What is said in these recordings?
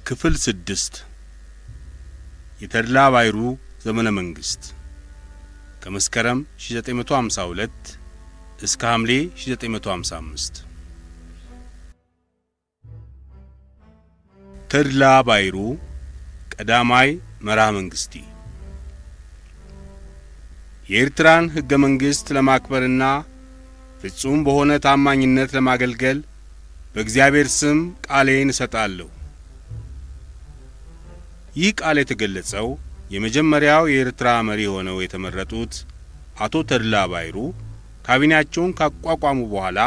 ክፍል 6 የተድላ ባይሩ ዘመነ መንግስት ከመስከረም 1952 እስከ ሐምሌ 1955 ተድላ ባይሩ ቀዳማይ መርሃ መንግስቲ የኤርትራን ሕገ መንግስት ለማክበርና ፍጹም በሆነ ታማኝነት ለማገልገል በእግዚአብሔር ስም ቃሌን እሰጣለሁ። ይህ ቃል የተገለጸው የመጀመሪያው የኤርትራ መሪ ሆነው የተመረጡት አቶ ተድላ ባይሩ ካቢኔያቸውን ካቋቋሙ በኋላ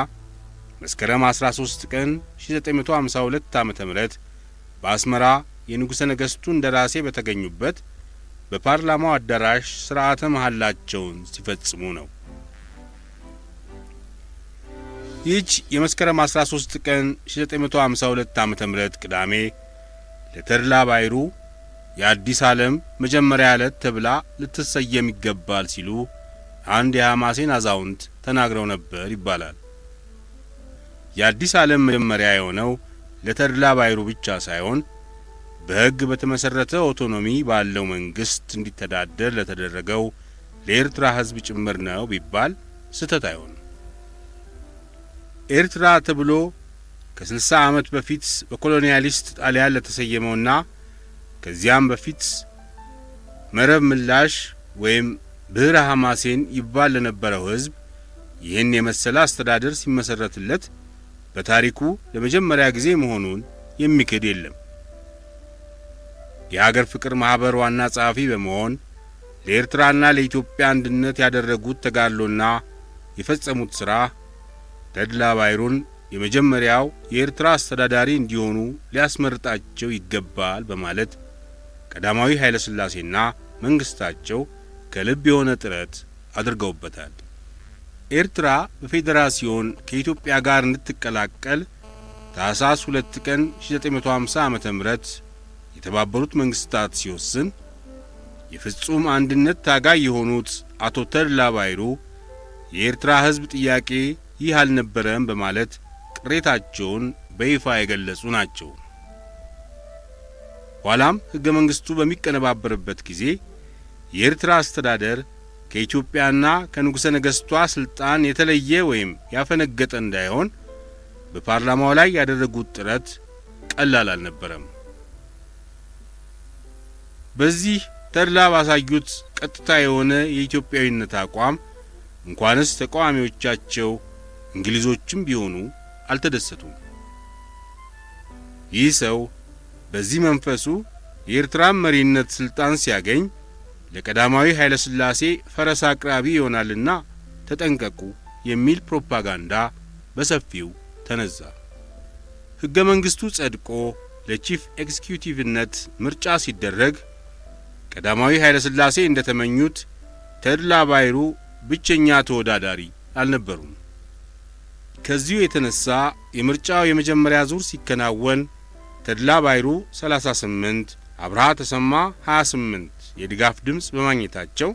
መስከረም 13 ቀን 1952 ዓ.ም በአስመራ የንጉሠ ነገሥቱን እንደራሴ በተገኙበት በፓርላማው አዳራሽ ሥርዓተ መሐላቸውን ሲፈጽሙ ነው። ይህች የመስከረም 13 ቀን 1952 ዓ.ም ቅዳሜ ለተድላ ባይሩ የአዲስ ዓለም መጀመሪያ ዕለት ተብላ ልትሰየም ይገባል ሲሉ አንድ የሐማሴን አዛውንት ተናግረው ነበር ይባላል። የአዲስ ዓለም መጀመሪያ የሆነው ለተድላ ባይሩ ብቻ ሳይሆን በሕግ በተመሠረተ ኦቶኖሚ ባለው መንግሥት እንዲተዳደር ለተደረገው ለኤርትራ ሕዝብ ጭምር ነው ቢባል ስህተት አይሆንም። ኤርትራ ተብሎ ከ60 ዓመት በፊት በኮሎኒያሊስት ጣሊያን ለተሰየመውና ከዚያም በፊት መረብ ምላሽ ወይም ብሔረ ሐማሴን ይባል ለነበረው ሕዝብ ይህን የመሰለ አስተዳደር ሲመሰረትለት በታሪኩ ለመጀመሪያ ጊዜ መሆኑን የሚክድ የለም። የሀገር ፍቅር ማህበር ዋና ጸሐፊ በመሆን ለኤርትራና ለኢትዮጵያ አንድነት ያደረጉት ተጋድሎና የፈጸሙት ሥራ ተድላ ባይሩን የመጀመሪያው የኤርትራ አስተዳዳሪ እንዲሆኑ ሊያስመርጣቸው ይገባል በማለት ቀዳማዊ ኃይለ ሥላሴና መንግስታቸው ከልብ የሆነ ጥረት አድርገውበታል። ኤርትራ በፌዴራሲዮን ከኢትዮጵያ ጋር እንድትቀላቀል ታኅሳስ 2 ቀን 1950 ዓ.ም የተባበሩት መንግስታት ሲወስን የፍጹም አንድነት ታጋይ የሆኑት አቶ ተድላ ባይሩ የኤርትራ ሕዝብ ጥያቄ ይህ አልነበረም በማለት ቅሬታቸውን በይፋ የገለጹ ናቸው። ኋላም ሕገ መንግስቱ በሚቀነባበርበት ጊዜ የኤርትራ አስተዳደር ከኢትዮጵያና ከንጉሠ ነገሥቷ ስልጣን የተለየ ወይም ያፈነገጠ እንዳይሆን በፓርላማው ላይ ያደረጉት ጥረት ቀላል አልነበረም። በዚህ ተድላ ባሳዩት ቀጥታ የሆነ የኢትዮጵያዊነት አቋም እንኳንስ ተቃዋሚዎቻቸው እንግሊዞችም ቢሆኑ አልተደሰቱም። ይህ ሰው በዚህ መንፈሱ የኤርትራን መሪነት ስልጣን ሲያገኝ ለቀዳማዊ ኃይለ ሥላሴ ፈረስ አቅራቢ ይሆናልና ተጠንቀቁ የሚል ፕሮፓጋንዳ በሰፊው ተነዛ። ሕገ መንግስቱ ጸድቆ ለቺፍ ኤክስኪዩቲቭነት ምርጫ ሲደረግ ቀዳማዊ ኃይለ ሥላሴ እንደተመኙት ተድላ ባይሩ ብቸኛ ተወዳዳሪ አልነበሩም። ከዚሁ የተነሳ የምርጫው የመጀመሪያ ዙር ሲከናወን ተድላ ባይሩ 38 አብርሃ ተሰማ 28 የድጋፍ ድምፅ በማግኘታቸው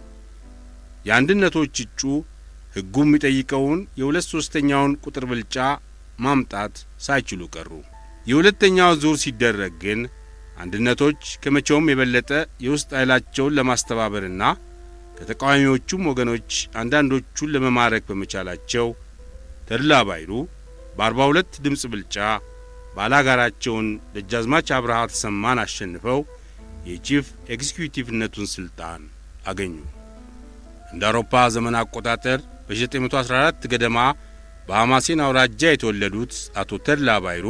የአንድነቶች እጩ ሕጉ የሚጠይቀውን የ2/3 ቁጥር ብልጫ ማምጣት ሳይችሉ ቀሩ። የሁለተኛው ዙር ሲደረግ ግን አንድነቶች ከመቼውም የበለጠ የውስጥ ኃይላቸውን ለማስተባበርና ከተቃዋሚዎቹም ወገኖች አንዳንዶቹን ለመማረክ በመቻላቸው ተድላ ባይሩ በ42 ድምፅ ብልጫ ባላጋራቸውን ደጃዝማች አብርሃ ተሰማን አሸንፈው የቺፍ ኤክስኪዩቲቭነቱን ስልጣን አገኙ። እንደ አውሮፓ ዘመን አቆጣጠር በ1914 ገደማ በሐማሴን አውራጃ የተወለዱት አቶ ተድላ ባይሩ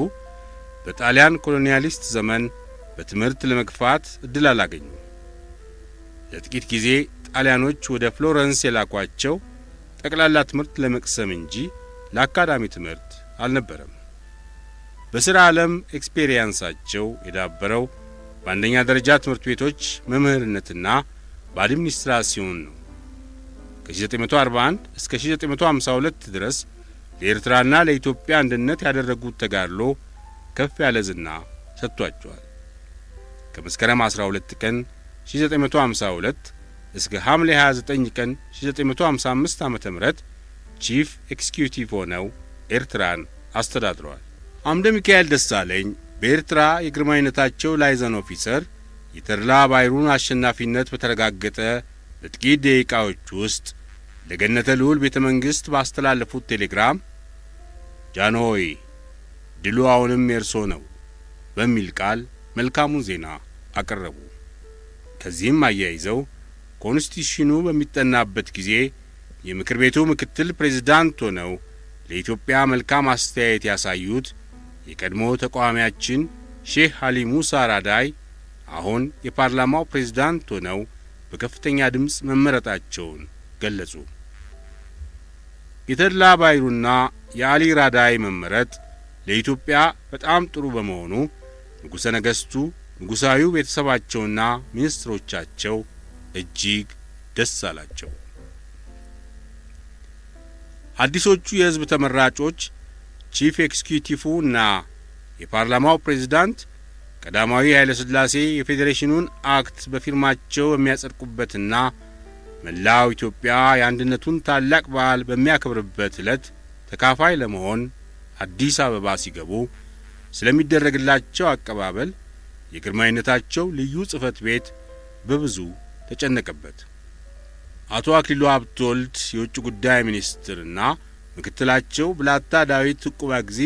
በጣሊያን ኮሎኒያሊስት ዘመን በትምህርት ለመግፋት እድል አላገኙ። ለጥቂት ጊዜ ጣሊያኖች ወደ ፍሎረንስ የላኳቸው ጠቅላላ ትምህርት ለመቅሰም እንጂ ለአካዳሚ ትምህርት አልነበረም። በሥራ ዓለም ኤክስፔሪያንሳቸው የዳበረው በአንደኛ ደረጃ ትምህርት ቤቶች መምህርነትና በአድሚኒስትራሲዮን ነው። ከ1941 እስከ 1952 ድረስ ለኤርትራና ለኢትዮጵያ አንድነት ያደረጉት ተጋድሎ ከፍ ያለ ዝና ሰጥቷቸዋል። ከመስከረም 12 ቀን 1952 እስከ ሐምሌ 29 ቀን 1955 ዓ.ም ቺፍ ኤክስኪዩቲቭ ሆነው ኤርትራን አስተዳድረዋል። አምደ ሚካኤል ደሳለኝ በኤርትራ የግርማዊነታቸው ላይዘን ኦፊሰር የተድላ ባይሩን አሸናፊነት በተረጋገጠ በጥቂት ደቂቃዎች ውስጥ ለገነተ ልዑል ቤተ መንግሥት ባስተላለፉት ቴሌግራም ጃንሆይ ድሉ አሁንም የእርሶ ነው በሚል ቃል መልካሙን ዜና አቀረቡ። ከዚህም አያይዘው ኮንስቲቱሽኑ በሚጠናበት ጊዜ የምክር ቤቱ ምክትል ፕሬዝዳንት ሆነው ለኢትዮጵያ መልካም አስተያየት ያሳዩት የቀድሞ ተቃዋሚያችን ሼህ አሊ ሙሳ ራዳይ አሁን የፓርላማው ፕሬዝዳንት ሆነው በከፍተኛ ድምፅ መመረጣቸውን ገለጹ። የተድላ ባይሩና የአሊ ራዳይ መመረጥ ለኢትዮጵያ በጣም ጥሩ በመሆኑ ንጉሠ ነገሥቱ፣ ንጉሣዊው ቤተሰባቸውና ሚኒስትሮቻቸው እጅግ ደስ አላቸው። አዲሶቹ የሕዝብ ተመራጮች ቺፍ ኤክስኪዩቲቭ እና የፓርላማው ፕሬዝዳንት ቀዳማዊ ኃይለ ሥላሴ የፌዴሬሽኑን አክት በፊርማቸው በሚያጸድቁበትና መላው ኢትዮጵያ የአንድነቱን ታላቅ በዓል በሚያከብርበት ዕለት ተካፋይ ለመሆን አዲስ አበባ ሲገቡ ስለሚደረግላቸው አቀባበል የግርማዊነታቸው ልዩ ጽሕፈት ቤት በብዙ ተጨነቀበት። አቶ አክሊሉ ሀብተወልድ የውጭ ጉዳይ ሚኒስትርና ምክትላቸው ብላታ ዳዊት ቁባግዚ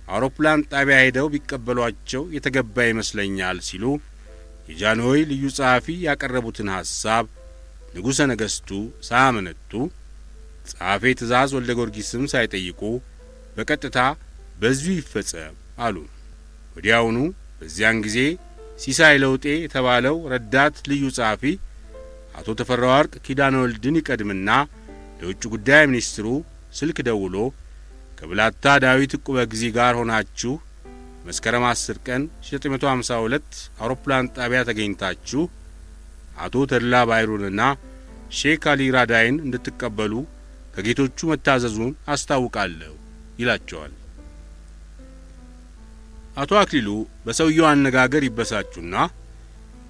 አውሮፕላን ጣቢያ ሄደው ቢቀበሏቸው የተገባ ይመስለኛል ሲሉ የጃንሆይ ልዩ ጸሐፊ ያቀረቡትን ሐሳብ ንጉሠ ነገሥቱ ሳያመነቱ ጸሐፌ ትእዛዝ ወልደ ጊዮርጊስም ሳይጠይቁ በቀጥታ በዚሁ ይፈጸም አሉ። ወዲያውኑ በዚያን ጊዜ ሲሳይ ለውጤ የተባለው ረዳት ልዩ ጸሐፊ አቶ ተፈራ ወርቅ ኪዳነ ወልድን ይቀድምና ለውጭ ጉዳይ ሚኒስትሩ ስልክ ደውሎ ከብላታ ዳዊት ቁበጊዜ ጋር ሆናችሁ መስከረም 10 ቀን 1952 አውሮፕላን ጣቢያ ተገኝታችሁ አቶ ተድላ ባይሩንና ሼክ አሊ ራዳይን እንድትቀበሉ ከጌቶቹ መታዘዙን አስታውቃለሁ ይላቸዋል። አቶ አክሊሉ በሰውየው አነጋገር ይበሳጩና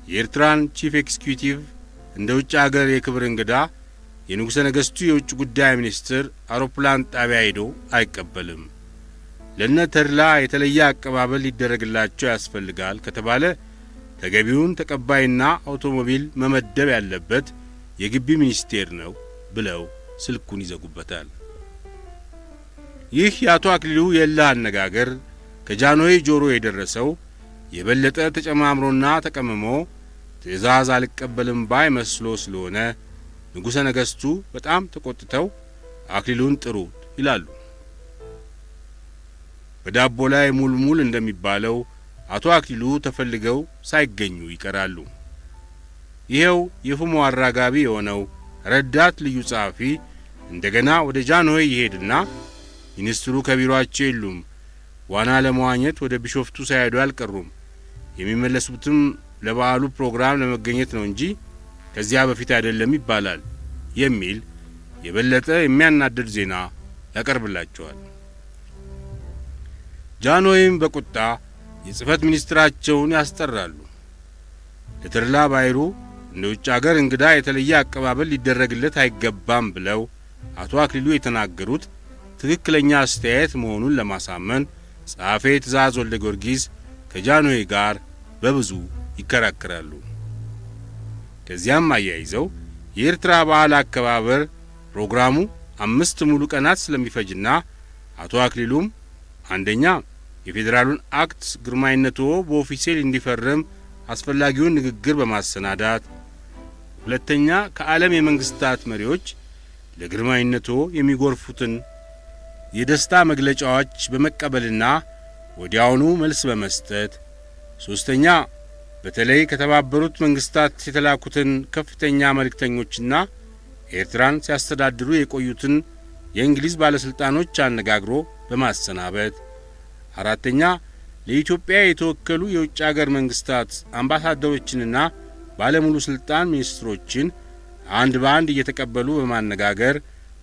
የኤርትራን ቺፍ ኤክስኪዩቲቭ እንደ ውጭ አገር የክብር እንግዳ የንጉሠ ነገሥቱ የውጭ ጉዳይ ሚኒስትር አውሮፕላን ጣቢያ ሄዶ አይቀበልም። ለነ ተድላ የተለየ አቀባበል ሊደረግላቸው ያስፈልጋል ከተባለ ተገቢውን ተቀባይና አውቶሞቢል መመደብ ያለበት የግቢ ሚኒስቴር ነው ብለው ስልኩን ይዘጉበታል። ይህ የአቶ አክሊሉ የእልህ አነጋገር ከጃንሆይ ጆሮ የደረሰው የበለጠ ተጨማምሮና ተቀምሞ ትእዛዝ አልቀበልም ባይ መስሎ ስለሆነ ንጉሠ ነገሥቱ በጣም ተቆጥተው አክሊሉን ጥሩት ይላሉ። በዳቦ ላይ ሙልሙል እንደሚባለው አቶ አክሊሉ ተፈልገው ሳይገኙ ይቀራሉ። ይሄው የፉሞ አራጋቢ የሆነው ረዳት ልዩ ጸሐፊ እንደገና ወደ ጃንሆይ ይሄድና ሚኒስትሩ ከቢሮአቸው የሉም፣ ዋና ለመዋኘት ወደ ቢሾፍቱ ሳይሄዱ አልቀሩም፣ የሚመለሱትም ለበዓሉ ፕሮግራም ለመገኘት ነው እንጂ ከዚያ በፊት አይደለም ይባላል የሚል የበለጠ የሚያናድድ ዜና ያቀርብላቸዋል። ጃንሆይም በቁጣ የጽሕፈት ሚኒስትራቸውን ያስጠራሉ። ለተድላ ባይሩ እንደ ውጭ አገር እንግዳ የተለየ አቀባበል ሊደረግለት አይገባም ብለው አቶ አክሊሉ የተናገሩት ትክክለኛ አስተያየት መሆኑን ለማሳመን ጸሐፌ ትእዛዝ ወልደ ጊዮርጊስ ከጃንሆይ ጋር በብዙ ይከራከራሉ። ከዚያም አያይዘው የኤርትራ በዓል አከባበር ፕሮግራሙ 5 ሙሉ ቀናት ስለሚፈጅና አቶ አክሊሉም አንደኛ የፌዴራሉን አክት ግርማዊነቶ በኦፊሴል እንዲፈርም አስፈላጊውን ንግግር በማሰናዳት፣ ሁለተኛ ከዓለም የመንግስታት መሪዎች ለግርማዊነቶ የሚጎርፉትን የደስታ መግለጫዎች በመቀበልና ወዲያውኑ መልስ በመስጠት፣ ሶስተኛ በተለይ ከተባበሩት መንግስታት የተላኩትን ከፍተኛ መልእክተኞችና ኤርትራን ሲያስተዳድሩ የቆዩትን የእንግሊዝ ባለስልጣኖች አነጋግሮ በማሰናበት፣ አራተኛ ለኢትዮጵያ የተወከሉ የውጭ አገር መንግስታት አምባሳደሮችንና ባለሙሉ ስልጣን ሚኒስትሮችን አንድ በአንድ እየተቀበሉ በማነጋገር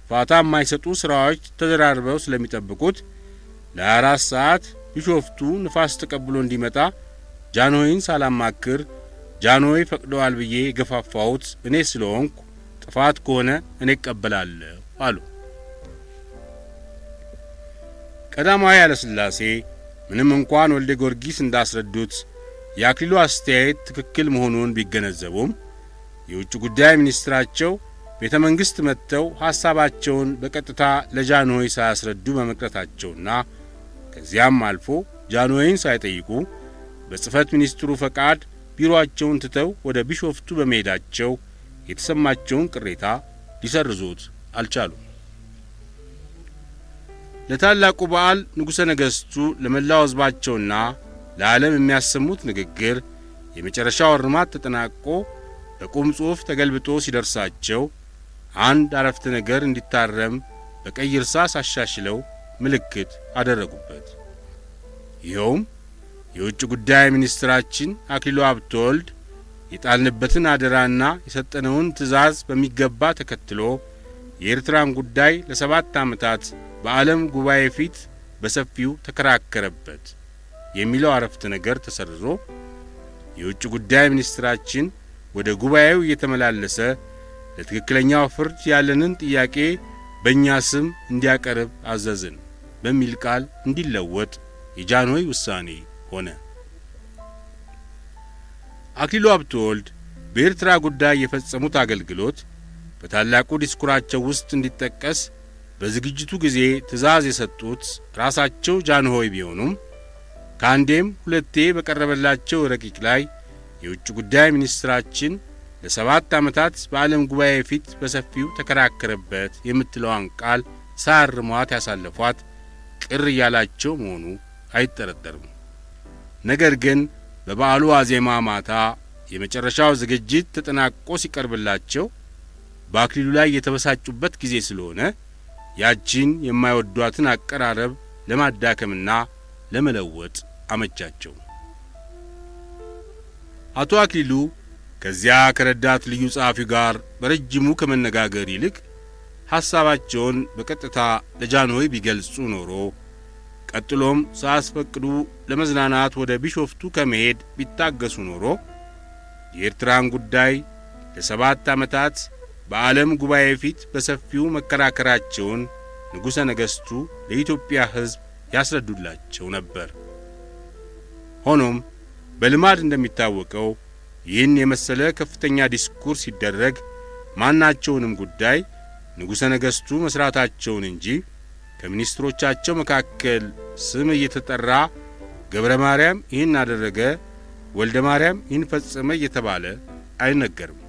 ፋታ የማይሰጡ ስራዎች ተደራርበው ስለሚጠብቁት ለ4 ሰዓት ቢሾፍቱ ንፋስ ተቀብሎ እንዲመጣ ጃንሆይን ሳላማክር ጃንሆይ ፈቅደዋል ብዬ የገፋፋሁት እኔ ስለሆንኩ ጥፋት ከሆነ እኔ እቀበላለሁ አሉ። ቀዳማዊ ኃይለ ሥላሴ ምንም እንኳን ወልደ ጊዮርጊስ እንዳስረዱት የአክሊሉ አስተያየት ትክክል መሆኑን ቢገነዘቡም የውጭ ጉዳይ ሚኒስትራቸው ቤተ መንግሥት መጥተው ሐሳባቸውን በቀጥታ ለጃንሆይ ሳያስረዱ በመቅረታቸውና ከዚያም አልፎ ጃንሆይን ሳይጠይቁ በጽሕፈት ሚኒስትሩ ፈቃድ ቢሮአቸውን ትተው ወደ ቢሾፍቱ በመሄዳቸው የተሰማቸውን ቅሬታ ሊሰርዙት አልቻሉም። ለታላቁ በዓል ንጉሠ ነገሥቱ ለመላው ሕዝባቸውና ለዓለም የሚያሰሙት ንግግር የመጨረሻው እርማት ተጠናቆ በቁም ጽሑፍ ተገልብጦ ሲደርሳቸው አንድ አረፍተ ነገር እንዲታረም በቀይ እርሳስ አሻሽለው ምልክት አደረጉበት። ይኸውም የውጭ ጉዳይ ሚኒስትራችን አክሊሉ ሀብተወልድ የጣልንበትን አደራና የሰጠነውን ትእዛዝ በሚገባ ተከትሎ የኤርትራን ጉዳይ ለ7 ዓመታት በዓለም ጉባኤ ፊት በሰፊው ተከራከረበት የሚለው አረፍተ ነገር ተሰርዞ የውጭ ጉዳይ ሚኒስትራችን ወደ ጉባኤው እየተመላለሰ ለትክክለኛው ፍርድ ያለንን ጥያቄ በእኛ ስም እንዲያቀርብ አዘዝን በሚል ቃል እንዲለወጥ የጃንሆይ ውሳኔ ሆነ። አክሊሉ ሀብተወልድ በኤርትራ ጉዳይ የፈጸሙት አገልግሎት በታላቁ ዲስኩራቸው ውስጥ እንዲጠቀስ በዝግጅቱ ጊዜ ትእዛዝ የሰጡት ራሳቸው ጃንሆይ ቢሆኑም ከአንዴም ሁለቴ በቀረበላቸው ረቂቅ ላይ የውጭ ጉዳይ ሚኒስትራችን ለ7 ዓመታት በዓለም ጉባኤ ፊት በሰፊው ተከራከረበት የምትለዋን ቃል ሳያርሟት ያሳለፏት ቅር እያላቸው መሆኑ አይጠረጠርም። ነገር ግን በበዓሉ ዋዜማ ማታ የመጨረሻው ዝግጅት ተጠናቆ ሲቀርብላቸው በአክሊሉ ላይ የተበሳጩበት ጊዜ ስለሆነ ያቺን የማይወዷትን አቀራረብ ለማዳከምና ለመለወጥ አመቻቸው። አቶ አክሊሉ ከዚያ ከረዳት ልዩ ጸሐፊው ጋር በረጅሙ ከመነጋገር ይልቅ ሐሳባቸውን በቀጥታ ለጃንሆይ ቢገልጹ ኖሮ ቀጥሎም ሳያስፈቅዱ ለመዝናናት ወደ ቢሾፍቱ ከመሄድ ቢታገሱ ኖሮ የኤርትራን ጉዳይ ለ7 ዓመታት በዓለም ጉባኤ ፊት በሰፊው መከራከራቸውን ንጉሠ ነገሥቱ ለኢትዮጵያ ሕዝብ ያስረዱላቸው ነበር። ሆኖም በልማድ እንደሚታወቀው ይህን የመሰለ ከፍተኛ ዲስኩር ሲደረግ ማናቸውንም ጉዳይ ንጉሠ ነገሥቱ መሥራታቸውን እንጂ ከሚኒስትሮቻቸው መካከል ስም እየተጠራ ገብረ ማርያም ይህን አደረገ፣ ወልደ ማርያም ይህን ፈጸመ እየተባለ አይነገርም።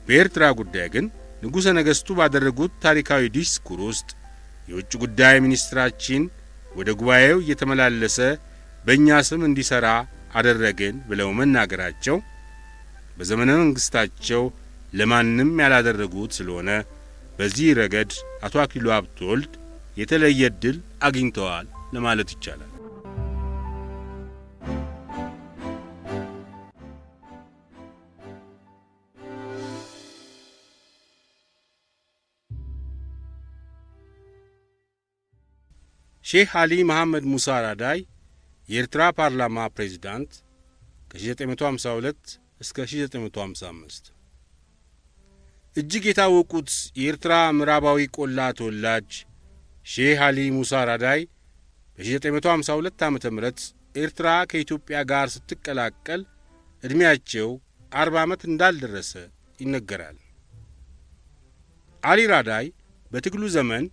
በኤርትራ ጉዳይ ግን ንጉሠ ነገሥቱ ባደረጉት ታሪካዊ ዲስኩር ውስጥ የውጭ ጉዳይ ሚኒስትራችን ወደ ጉባኤው እየተመላለሰ በእኛ ስም እንዲሠራ አደረግን ብለው መናገራቸው በዘመነ መንግሥታቸው ለማንም ያላደረጉት ስለሆነ በዚህ ረገድ አቶ አክሊሉ ሀብተወልድ የተለየ ዕድል አግኝተዋል ለማለት ይቻላል። ሼህ አሊ መሐመድ ሙሳ ራዳይ የኤርትራ ፓርላማ ፕሬዝዳንት ከ1952 እስከ 1955 እጅግ የታወቁት የኤርትራ ምዕራባዊ ቆላ ተወላጅ ሼህ አሊ ሙሳ ራዳይ በ1952 ዓመተ ምህረት ኤርትራ ከኢትዮጵያ ጋር ስትቀላቀል ዕድሜያቸው 40 ዓመት እንዳልደረሰ ይነገራል። አሊ ራዳይ በትግሉ ዘመን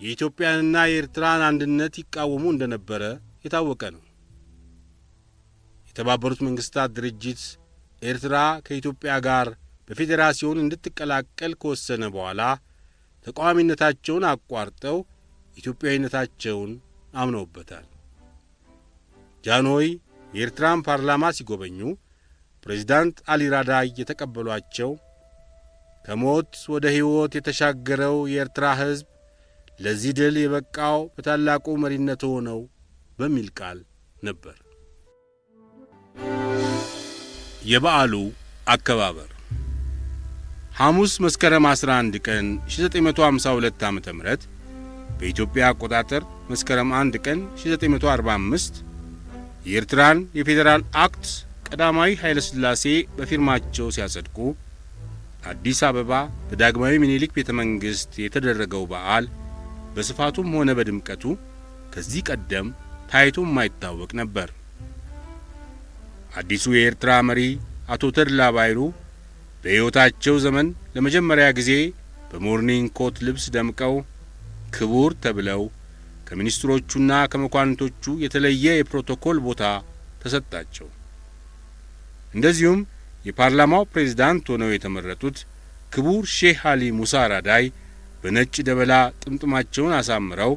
የኢትዮጵያንና የኤርትራን አንድነት ይቃወሙ እንደነበረ የታወቀ ነው። የተባበሩት መንግስታት ድርጅት ኤርትራ ከኢትዮጵያ ጋር በፌዴሬሽን እንድትቀላቀል ከወሰነ በኋላ ተቃዋሚነታቸውን አቋርጠው ኢትዮጵያዊነታቸውን አምነውበታል። ጃንሆይ የኤርትራን ፓርላማ ሲጎበኙ ፕሬዝዳንት አሊ ራዳይ የተቀበሏቸው ከሞት ወደ ሕይወት የተሻገረው የኤርትራ ሕዝብ ለዚህ ድል የበቃው በታላቁ መሪነቱ ነው በሚል ቃል ነበር። የበዓሉ አከባበር ሐሙስ መስከረም 11 ቀን 1952 ዓ.ም በኢትዮጵያ አቆጣጠር መስከረም 1 ቀን 1945 የኤርትራን የፌዴራል አክት ቀዳማዊ ኃይለ ሥላሴ በፊርማቸው ሲያጸድቁ አዲስ አበባ በዳግማዊ ምኒልክ ቤተ መንግሥት የተደረገው በዓል በስፋቱም ሆነ በድምቀቱ ከዚህ ቀደም ታይቶ የማይታወቅ ነበር። አዲሱ የኤርትራ መሪ አቶ ተድላ ባይሩ በሕይወታቸው ዘመን ለመጀመሪያ ጊዜ በሞርኒንግ ኮት ልብስ ደምቀው ክቡር ተብለው ከሚኒስትሮቹና ከመኳንንቶቹ የተለየ የፕሮቶኮል ቦታ ተሰጣቸው። እንደዚሁም የፓርላማው ፕሬዝዳንት ሆነው የተመረጡት ክቡር ሼህ አሊ ሙሳ ራዳይ በነጭ ደበላ ጥምጥማቸውን አሳምረው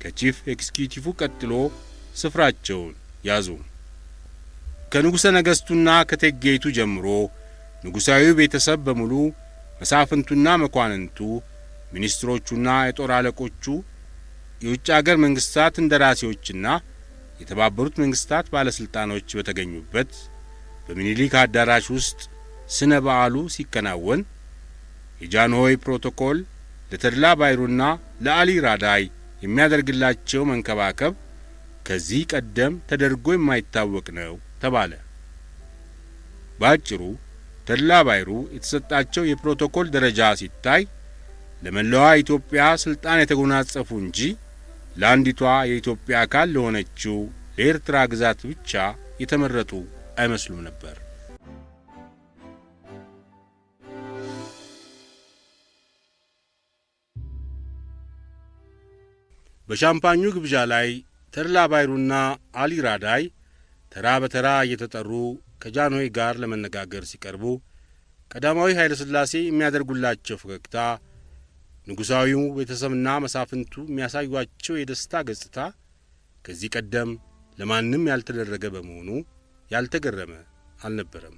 ከቺፍ ኤክስኪዩቲቭ ቀጥሎ ስፍራቸውን ያዙ። ከንጉሠ ነገሥቱና ከእቴጌይቱ ጀምሮ ንጉሣዊው ቤተሰብ በሙሉ መሳፍንቱና መኳንንቱ፣ ሚኒስትሮቹና የጦር አለቆቹ፣ የውጭ አገር መንግስታት እንደራሴዎችና የተባበሩት መንግስታት ባለስልጣኖች በተገኙበት በሚኒሊክ አዳራሽ ውስጥ ስነ በዓሉ ሲከናወን የጃንሆይ ፕሮቶኮል ለተድላ ባይሩና ለአሊ ራዳይ የሚያደርግላቸው መንከባከብ ከዚህ ቀደም ተደርጎ የማይታወቅ ነው ተባለ። ባጭሩ ተድላ ባይሩ የተሰጣቸው የፕሮቶኮል ደረጃ ሲታይ ለመላዋ ኢትዮጵያ ስልጣን የተጎናጸፉ እንጂ ለአንዲቷ የኢትዮጵያ አካል ለሆነችው ለኤርትራ ግዛት ብቻ የተመረጡ አይመስሉም ነበር። በሻምፓኙ ግብዣ ላይ ተድላ ባይሩና አሊ ራዳይ ተራ በተራ እየተጠሩ ከጃንሆይ ጋር ለመነጋገር ሲቀርቡ ቀዳማዊ ኃይለ ሥላሴ የሚያደርጉላቸው ፈገግታ፣ ንጉሣዊው ቤተሰብና መሳፍንቱ የሚያሳዩአቸው የደስታ ገጽታ ከዚህ ቀደም ለማንም ያልተደረገ በመሆኑ ያልተገረመ አልነበረም።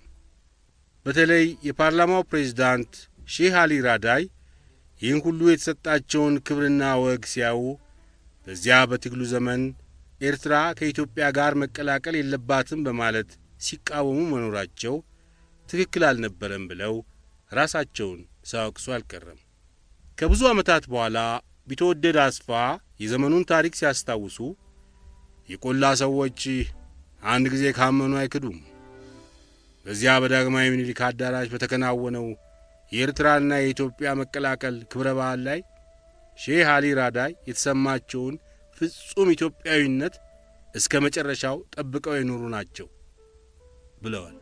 በተለይ የፓርላማው ፕሬዝዳንት ሼህ አሊ ራዳይ ይህን ሁሉ የተሰጣቸውን ክብርና ወግ ሲያዩ በዚያ በትግሉ ዘመን ኤርትራ ከኢትዮጵያ ጋር መቀላቀል የለባትም በማለት ሲቃወሙ መኖራቸው ትክክል አልነበረም ብለው ራሳቸውን ሳያወቅሱ አልቀረም። ከብዙ ዓመታት በኋላ ቢተወደድ አስፋ የዘመኑን ታሪክ ሲያስታውሱ የቆላ ሰዎች አንድ ጊዜ ካመኑ አይክዱም። በዚያ በዳግማዊ ምኒልክ አዳራሽ በተከናወነው የኤርትራና የኢትዮጵያ መቀላቀል ክብረ በዓል ላይ ሼህ አሊ ራዳይ የተሰማቸውን ፍጹም ኢትዮጵያዊነት እስከ መጨረሻው ጠብቀው የኖሩ ናቸው ብለዋል።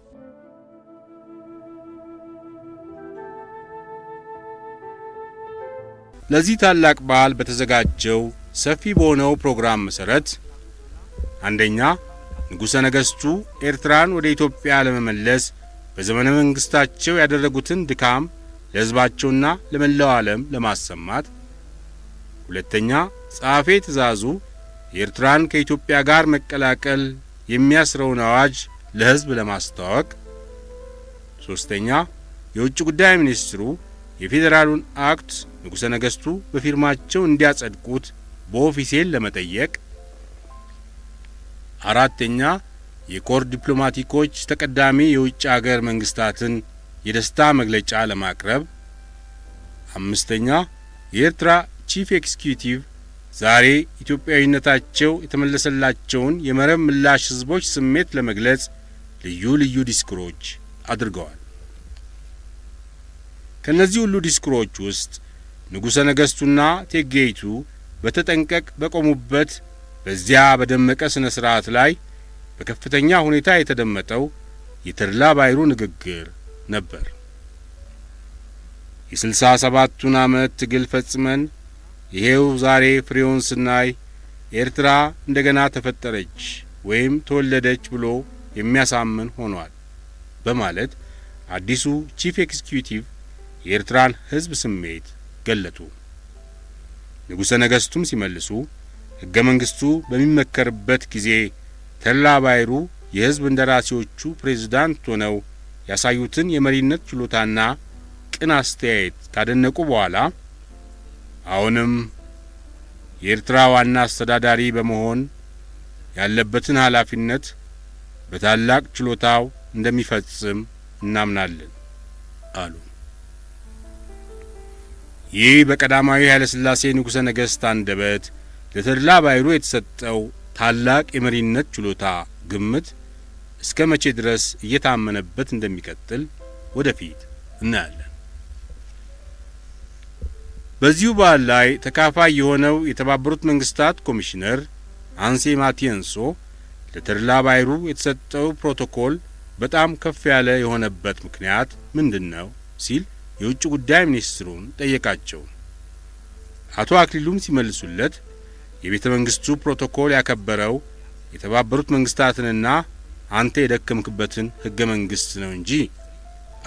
ለዚህ ታላቅ በዓል በተዘጋጀው ሰፊ በሆነው ፕሮግራም መሠረት አንደኛ ንጉሠ ነገሥቱ ኤርትራን ወደ ኢትዮጵያ ለመመለስ በዘመነ መንግሥታቸው ያደረጉትን ድካም ለሕዝባቸውና ለመላው ዓለም ለማሰማት፣ ሁለተኛ ጸሐፌ ትእዛዙ የኤርትራን ከኢትዮጵያ ጋር መቀላቀል የሚያስረውን አዋጅ ለሕዝብ ለማስተዋወቅ፣ ሦስተኛ የውጭ ጉዳይ ሚኒስትሩ የፌዴራሉን አክት ንጉሠ ነገሥቱ በፊርማቸው እንዲያጸድቁት በኦፊሴል ለመጠየቅ፣ አራተኛ የኮር ዲፕሎማቲኮች ተቀዳሚ የውጭ አገር መንግስታትን የደስታ መግለጫ ለማቅረብ፣ አምስተኛ የኤርትራ ቺፍ ኤክስኪዩቲቭ ዛሬ ኢትዮጵያዊነታቸው የተመለሰላቸውን የመረብ ምላሽ ሕዝቦች ስሜት ለመግለጽ ልዩ ልዩ ዲስኩሮች አድርገዋል። ከነዚህ ሁሉ ዲስኩሮች ውስጥ ንጉሠ ነገሥቱና እቴጌይቱ በተጠንቀቅ በቆሙበት በዚያ በደመቀ ስነ ስርዓት ላይ በከፍተኛ ሁኔታ የተደመጠው የተድላ ባይሩ ንግግር ነበር። የ67ቱን ዓመት ትግል ፈጽመን ይሄው ዛሬ ፍሬውን ስናይ ኤርትራ እንደገና ተፈጠረች ወይም ተወለደች ብሎ የሚያሳምን ሆኗል በማለት አዲሱ ቺፍ ኤክስኪዩቲቭ የኤርትራን ሕዝብ ስሜት ገለጡ። ንጉሠ ነገሥቱም ሲመልሱ ሕገ መንግሥቱ በሚመከርበት ጊዜ ተድላ ባይሩ የሕዝብ እንደራሴዎቹ ፕሬዝዳንት ሆነው ያሳዩትን የመሪነት ችሎታና ቅን አስተያየት ካደነቁ በኋላ አሁንም የኤርትራ ዋና አስተዳዳሪ በመሆን ያለበትን ኃላፊነት በታላቅ ችሎታው እንደሚፈጽም እናምናለን አሉ። ይህ በቀዳማዊ ኃይለ ሥላሴ ንጉሠ ነገሥት አንደበት ለተድላ ባይሩ የተሰጠው ታላቅ የመሪነት ችሎታ ግምት እስከ መቼ ድረስ እየታመነበት እንደሚቀጥል ወደፊት እናያለን። በዚሁ በዓል ላይ ተካፋይ የሆነው የተባበሩት መንግስታት ኮሚሽነር አንሴ ማቲየንሶ ለተድላ ባይሩ የተሰጠው ፕሮቶኮል በጣም ከፍ ያለ የሆነበት ምክንያት ምንድነው ሲል የውጭ ጉዳይ ሚኒስትሩን ጠየቃቸው። አቶ አክሊሉም ሲመልሱለት የቤተ መንግስቱ ፕሮቶኮል ያከበረው የተባበሩት መንግስታትንና አንተ የደከምክበትን ህገ መንግስት ነው እንጂ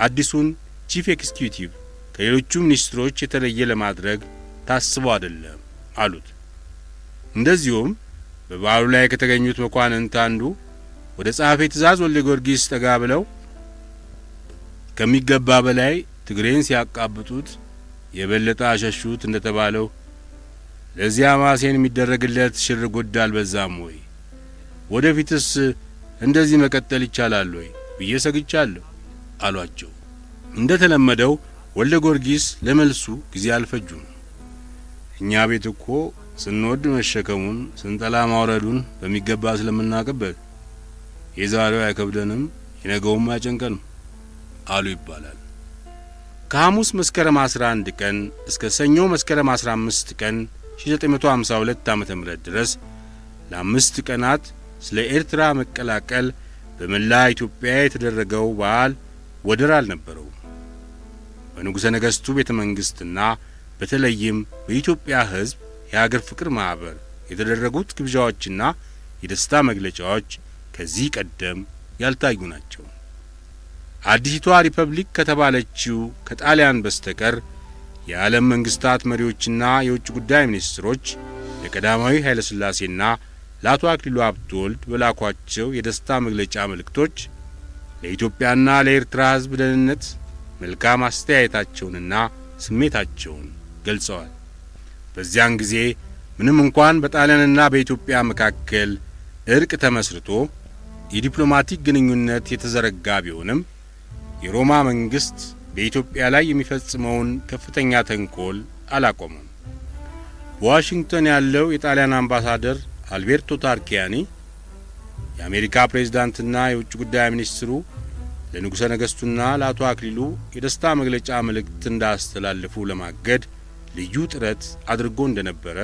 አዲሱን ቺፍ ኤክስኪዩቲቭ ከሌሎቹ ሚኒስትሮች የተለየ ለማድረግ ታስቦ አይደለም አሉት። እንደዚሁም በበዓሉ ላይ ከተገኙት መኳንንት አንዱ ወደ ጸሐፌ ትእዛዝ ወልደ ጊዮርጊስ ጠጋ ብለው ከሚገባ በላይ ትግሬን ሲያቃብጡት የበለጠ አሸሹት እንደተባለው ለዚያ ማሴን የሚደረግለት ሽር ጉድ አልበዛም ወይ? ወደፊትስ እንደዚህ መቀጠል ይቻላል ወይ ብዬ ሰግቻለሁ አሏቸው። እንደ ተለመደው ወልደ ጊዮርጊስ ለመልሱ ጊዜ አልፈጁም። እኛ ቤት እኮ ስንወድ መሸከሙን ስንጠላ ማውረዱን በሚገባ ስለምናውቅበት የዛሬው አይከብደንም የነገውም አይጨንቀንም አሉ ይባላል። ከሐሙስ መስከረም 11 ቀን እስከ ሰኞ መስከረም 15 ቀን 1952 ዓ.ም ድረስ ለአምስት ቀናት ስለ ኤርትራ መቀላቀል በመላ ኢትዮጵያ የተደረገው በዓል ወደር አልነበረው። በንጉሠ ነገሥቱ ቤተ መንግሥትና በተለይም በኢትዮጵያ ሕዝብ የአገር ፍቅር ማኅበር የተደረጉት ግብዣዎችና የደስታ መግለጫዎች ከዚህ ቀደም ያልታዩ ናቸው። አዲሲቷ ሪፐብሊክ ከተባለችው ከጣሊያን በስተቀር የዓለም መንግስታት መሪዎችና የውጭ ጉዳይ ሚኒስትሮች ለቀዳማዊ ኃይለ ሥላሴና ለአቶ አክሊሉ ሀብተወልድ በላኳቸው የደስታ መግለጫ መልእክቶች ለኢትዮጵያና ለኤርትራ ሕዝብ ደህንነት መልካም አስተያየታቸውንና ስሜታቸውን ገልጸዋል። በዚያን ጊዜ ምንም እንኳን በጣሊያንና በኢትዮጵያ መካከል እርቅ ተመስርቶ የዲፕሎማቲክ ግንኙነት የተዘረጋ ቢሆንም የሮማ መንግስት በኢትዮጵያ ላይ የሚፈጽመውን ከፍተኛ ተንኮል አላቆመም። በዋሽንግተን ያለው የጣሊያን አምባሳደር አልቤርቶ ታርኪያኒ የአሜሪካ ፕሬዝዳንትና የውጭ ጉዳይ ሚኒስትሩ ለንጉሠ ነገሥቱና ለአቶ አክሊሉ የደስታ መግለጫ መልእክት እንዳስተላልፉ ለማገድ ልዩ ጥረት አድርጎ እንደነበረ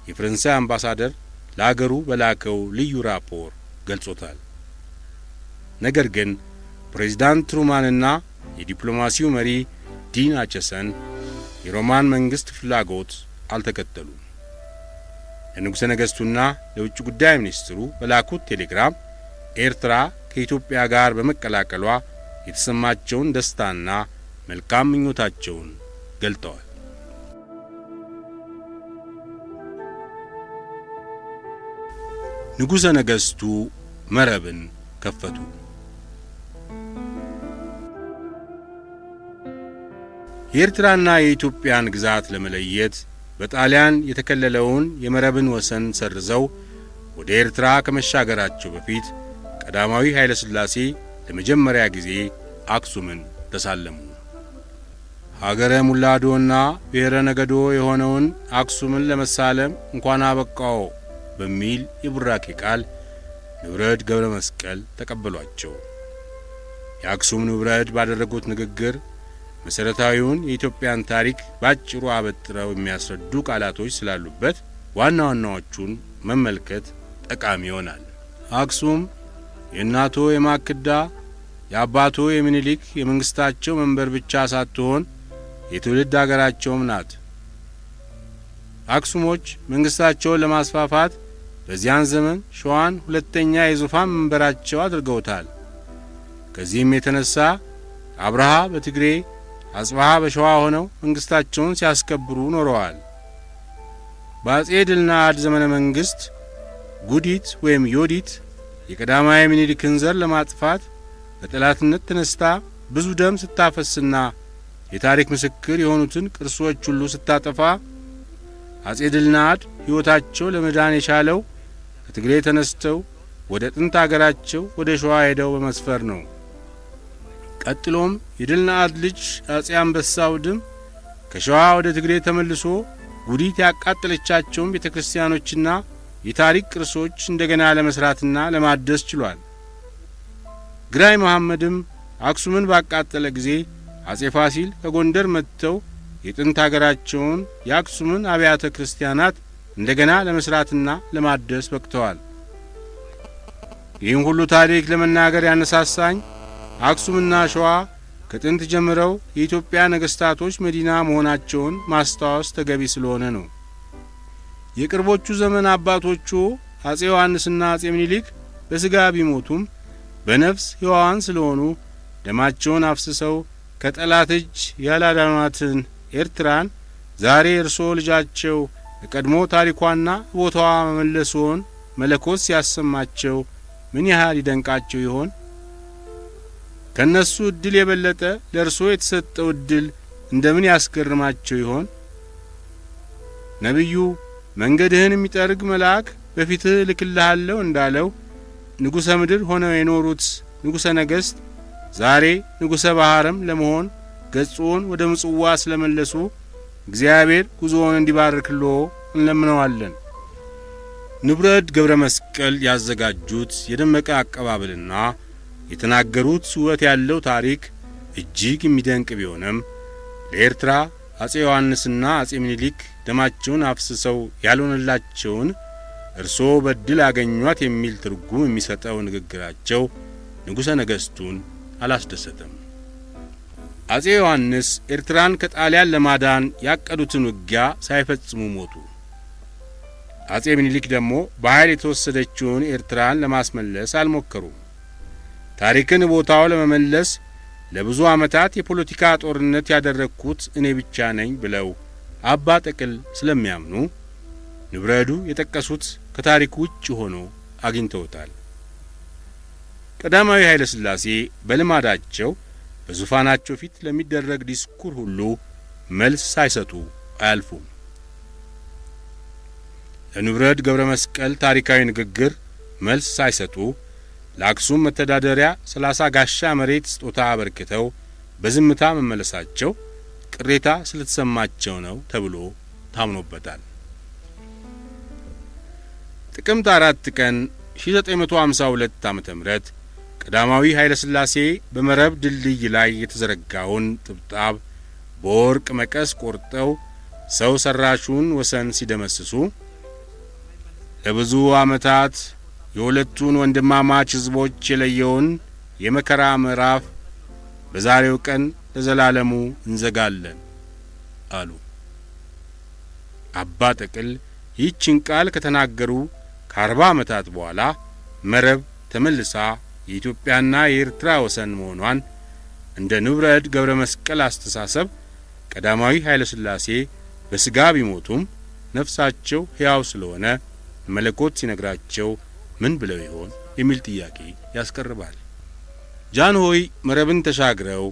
የፈረንሳይ አምባሳደር ለአገሩ በላከው ልዩ ራፖር ገልጾታል። ነገር ግን ፕሬዝዳንት ትሩማንና የዲፕሎማሲው መሪ ዲን አቸሰን የሮማን መንግስት ፍላጎት አልተከተሉም። ለንጉሠ ነገሥቱና ለውጭ ጉዳይ ሚኒስትሩ በላኩት ቴሌግራም ኤርትራ ከኢትዮጵያ ጋር በመቀላቀሏ የተሰማቸውን ደስታና መልካም ምኞታቸውን ገልጠዋል። ንጉሠ ነገሥቱ መረብን ከፈቱ። የኤርትራና የኢትዮጵያን ግዛት ለመለየት በጣሊያን የተከለለውን የመረብን ወሰን ሰርዘው ወደ ኤርትራ ከመሻገራቸው በፊት ቀዳማዊ ኃይለ ሥላሴ ለመጀመሪያ ጊዜ አክሱምን ተሳለሙ። ሀገረ ሙላዶና ብሔረ ነገዶ የሆነውን አክሱምን ለመሳለም እንኳን አበቃው በሚል የቡራኬ ቃል ንብረት ገብረ መስቀል ተቀበሏቸው። የአክሱም ንብረት ባደረጉት ንግግር መሰረታዊውን የኢትዮጵያን ታሪክ ባጭሩ አበጥረው የሚያስረዱ ቃላቶች ስላሉበት ዋና ዋናዎቹን መመልከት ጠቃሚ ይሆናል። አክሱም የእናቶ የማክዳ የአባቶ የሚኒሊክ የመንግስታቸው መንበር ብቻ ሳትሆን የትውልድ አገራቸውም ናት። አክሱሞች መንግስታቸውን ለማስፋፋት በዚያን ዘመን ሸዋን ሁለተኛ የዙፋን መንበራቸው አድርገውታል። ከዚህም የተነሳ አብርሃ በትግሬ አጽብሃ በሸዋ ሆነው መንግስታቸውን ሲያስከብሩ ኖረዋል። በአጼ ድልናድ ዘመነ መንግስት ጉዲት ወይም ዮዲት የቀዳማዊ ምኒልክን ዘር ለማጥፋት በጠላትነት ተነስታ ብዙ ደም ስታፈስና የታሪክ ምስክር የሆኑትን ቅርሶች ሁሉ ስታጠፋ አጼ ድልናድ ሕይወታቸው ለመዳን የቻለው ከትግሬ ተነስተው ወደ ጥንት አገራቸው ወደ ሸዋ ሄደው በመስፈር ነው። ቀጥሎም የድልናድ ልጅ አጼ አንበሳው ድም ከሸዋ ወደ ትግሬ ተመልሶ ጉዲት ያቃጠለቻቸውን ቤተ ክርስቲያኖችና የታሪክ ቅርሶች እንደገና ለመስራትና ለማደስ ችሏል። ግራኝ መሐመድም አክሱምን ባቃጠለ ጊዜ አጼ ፋሲል ከጎንደር መጥተው የጥንት አገራቸውን የአክሱምን አብያተ ክርስቲያናት እንደገና ለመስራትና ለማደስ በቅተዋል። ይህን ሁሉ ታሪክ ለመናገር ያነሳሳኝ አክሱምና ሸዋ ከጥንት ጀምረው የኢትዮጵያ ነገስታቶች መዲና መሆናቸውን ማስታወስ ተገቢ ስለሆነ ነው። የቅርቦቹ ዘመን አባቶቹ አጼ ዮሐንስና አጼ ምኒልክ በሥጋ ቢሞቱም በነፍስ ሕያዋን ስለሆኑ ደማቸውን አፍስሰው ከጠላት እጅ ያላዳኗትን ኤርትራን ዛሬ እርሶ ልጃቸው ለቀድሞ ታሪኳና ቦታዋ መመለስዎን መለኮት ሲያሰማቸው ምን ያህል ይደንቃቸው ይሆን? ከነሱ እድል የበለጠ ለእርሶ የተሰጠው እድል እንደምን ያስገርማቸው ይሆን? ነቢዩ መንገድህን የሚጠርግ መልአክ በፊትህ ልክልሃለሁ እንዳለው ንጉሠ ምድር ሆነው የኖሩት ንጉሠ ነገሥት ዛሬ ንጉሠ ባሕርም ለመሆን ገጽዎን ወደ ምጽዋ ስለመለሱ እግዚአብሔር ጉዞውን እንዲባርክልዎ እንለምነዋለን። ንብረት ገብረ መስቀል ያዘጋጁት የደመቀ አቀባበልና የተናገሩት ውበት ያለው ታሪክ እጅግ የሚደንቅ ቢሆንም ለኤርትራ አጼ ዮሐንስና አጼ ምኒልክ ደማቸውን አፍስሰው ያልሆነላቸውን እርሶ በድል አገኟት የሚል ትርጉም የሚሰጠው ንግግራቸው ንጉሠ ነገሥቱን አላስደሰተም። አጼ ዮሐንስ ኤርትራን ከጣሊያን ለማዳን ያቀዱትን ውጊያ ሳይፈጽሙ ሞቱ። አጼ ምኒልክ ደግሞ በኃይል የተወሰደችውን ኤርትራን ለማስመለስ አልሞከሩም። ታሪክን ቦታው ለመመለስ ለብዙ ዓመታት የፖለቲካ ጦርነት ያደረግኩት እኔ ብቻ ነኝ ብለው አባ ጠቅል ስለሚያምኑ ንብረዱ የጠቀሱት ከታሪክ ውጭ ሆኖ አግኝተውታል። ቀዳማዊ ኃይለ ሥላሴ በልማዳቸው በዙፋናቸው ፊት ለሚደረግ ዲስኩር ሁሉ መልስ ሳይሰጡ አያልፉም። ለንብረት ገብረ መስቀል ታሪካዊ ንግግር መልስ ሳይሰጡ ለአክሱም መተዳደሪያ 30 ጋሻ መሬት ስጦታ አበርክተው በዝምታ መመለሳቸው ቅሬታ ስለተሰማቸው ነው ተብሎ ታምኖበታል። ጥቅምት 4 ቀን 1952 ዓ.ም ቀዳማዊ ኃይለ ሥላሴ በመረብ ድልድይ ላይ የተዘረጋውን ጥብጣብ በወርቅ መቀስ ቆርጠው ሰው ሰራሹን ወሰን ሲደመስሱ ለብዙ ዓመታት የሁለቱን ወንድማማች ሕዝቦች የለየውን የመከራ ምዕራፍ በዛሬው ቀን ለዘላለሙ እንዘጋለን አሉ። አባ ጠቅል ይህችን ቃል ከተናገሩ ከ40 ዓመታት በኋላ መረብ ተመልሳ የኢትዮጵያና የኤርትራ ወሰን መሆኗን እንደ ንብረት ገብረ መስቀል አስተሳሰብ ቀዳማዊ ኃይለ ሥላሴ በሥጋ ቢሞቱም ነፍሳቸው ሕያው ስለሆነ መለኮት ሲነግራቸው ምን ብለው ይሆን የሚል ጥያቄ ያስቀርባል። ጃንሆይ መረብን ተሻግረው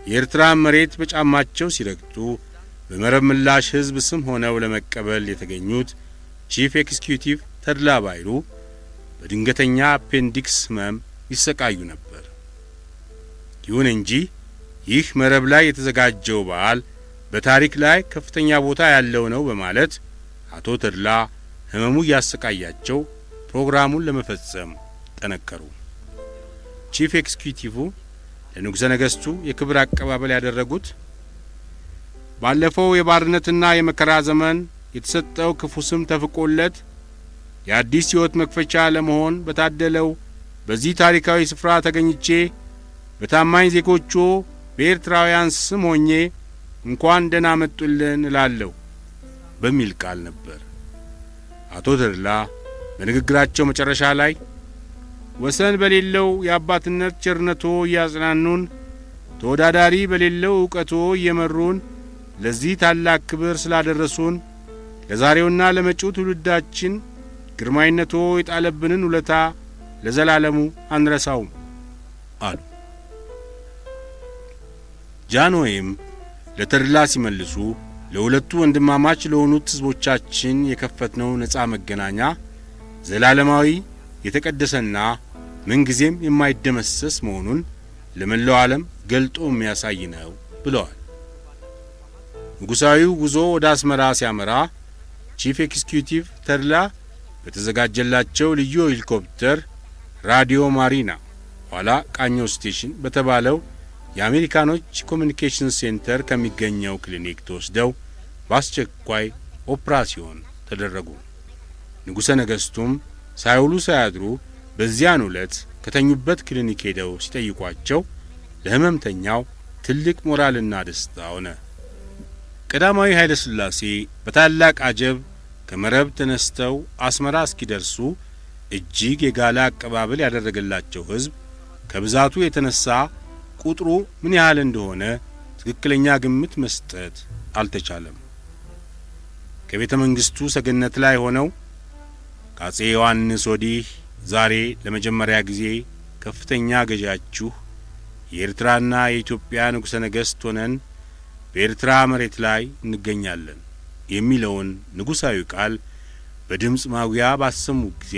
የኤርትራ መሬት በጫማቸው ሲረግጡ በመረብ ምላሽ ሕዝብ ስም ሆነው ለመቀበል የተገኙት ቺፍ ኤክስኪዩቲቭ ተድላ ባይሩ በድንገተኛ አፔንዲክስ ህመም ይሰቃዩ ነበር። ይሁን እንጂ ይህ መረብ ላይ የተዘጋጀው በዓል በታሪክ ላይ ከፍተኛ ቦታ ያለው ነው በማለት አቶ ተድላ ህመሙ ያሰቃያቸው ፕሮግራሙን ለመፈጸም ጠነከሩ። ቺፍ ኤክስኪዩቲቭ ለንጉሠ ነገሥቱ የክብር አቀባበል ያደረጉት ባለፈው የባርነትና የመከራ ዘመን የተሰጠው ክፉ ስም ተፍቆለት የአዲስ ሕይወት መክፈቻ ለመሆን በታደለው በዚህ ታሪካዊ ስፍራ ተገኝቼ በታማኝ ዜጎቹ በኤርትራውያን ስም ሆኜ እንኳን ደህና መጡልን እላለሁ በሚል ቃል ነበር። አቶ ተድላ በንግግራቸው መጨረሻ ላይ ወሰን በሌለው የአባትነት ቸርነቶ እያጽናኑን፣ ተወዳዳሪ በሌለው ዕውቀቶ እየመሩን ለዚህ ታላቅ ክብር ስላደረሱን ለዛሬውና ለመጪው ትውልዳችን ግርማዊነቶ የጣለብንን ውለታ ለዘላለሙ አንረሳውም አሉ። ጃንሆይም ለተድላ ሲመልሱ ለሁለቱ ወንድማማች ለሆኑት ሕዝቦቻችን የከፈትነው ነጻ መገናኛ ዘላለማዊ የተቀደሰና ምንጊዜም የማይደመሰስ መሆኑን ለመላው ዓለም ገልጦ የሚያሳይ ነው ብለዋል። ንጉሣዊው ጉዞ ወደ አስመራ ሲያመራ ቺፍ ኤክስኪዩቲቭ ተድላ በተዘጋጀላቸው ልዩ ሄሊኮፕተር ራዲዮ ማሪና ኋላ ቃኞ ስቴሽን በተባለው የአሜሪካኖች ኮሚኒኬሽን ሴንተር ከሚገኘው ክሊኒክ ተወስደው በአስቸኳይ ኦፕራሲዮን ተደረጉ። ንጉሠ ነገሥቱም ሳይውሉ ሳያድሩ በዚያን ዕለት ከተኙበት ክሊኒክ ሄደው ሲጠይቋቸው ለሕመምተኛው ትልቅ ሞራልና ደስታ ሆነ። ቀዳማዊ ኃይለ ሥላሴ በታላቅ አጀብ ከመረብ ተነስተው አስመራ እስኪደርሱ እጅግ የጋለ አቀባበል ያደረገላቸው ሕዝብ ከብዛቱ የተነሳ ቁጥሩ ምን ያህል እንደሆነ ትክክለኛ ግምት መስጠት አልተቻለም። ከቤተ መንግሥቱ ሰገነት ላይ ሆነው ከአፄ ዮሐንስ ወዲህ ዛሬ ለመጀመሪያ ጊዜ ከፍተኛ ገዣችሁ የኤርትራና የኢትዮጵያ ንጉሠ ነገሥት ሆነን በኤርትራ መሬት ላይ እንገኛለን የሚለውን ንጉሣዊ ቃል በድምፅ ማጉያ ባሰሙ ጊዜ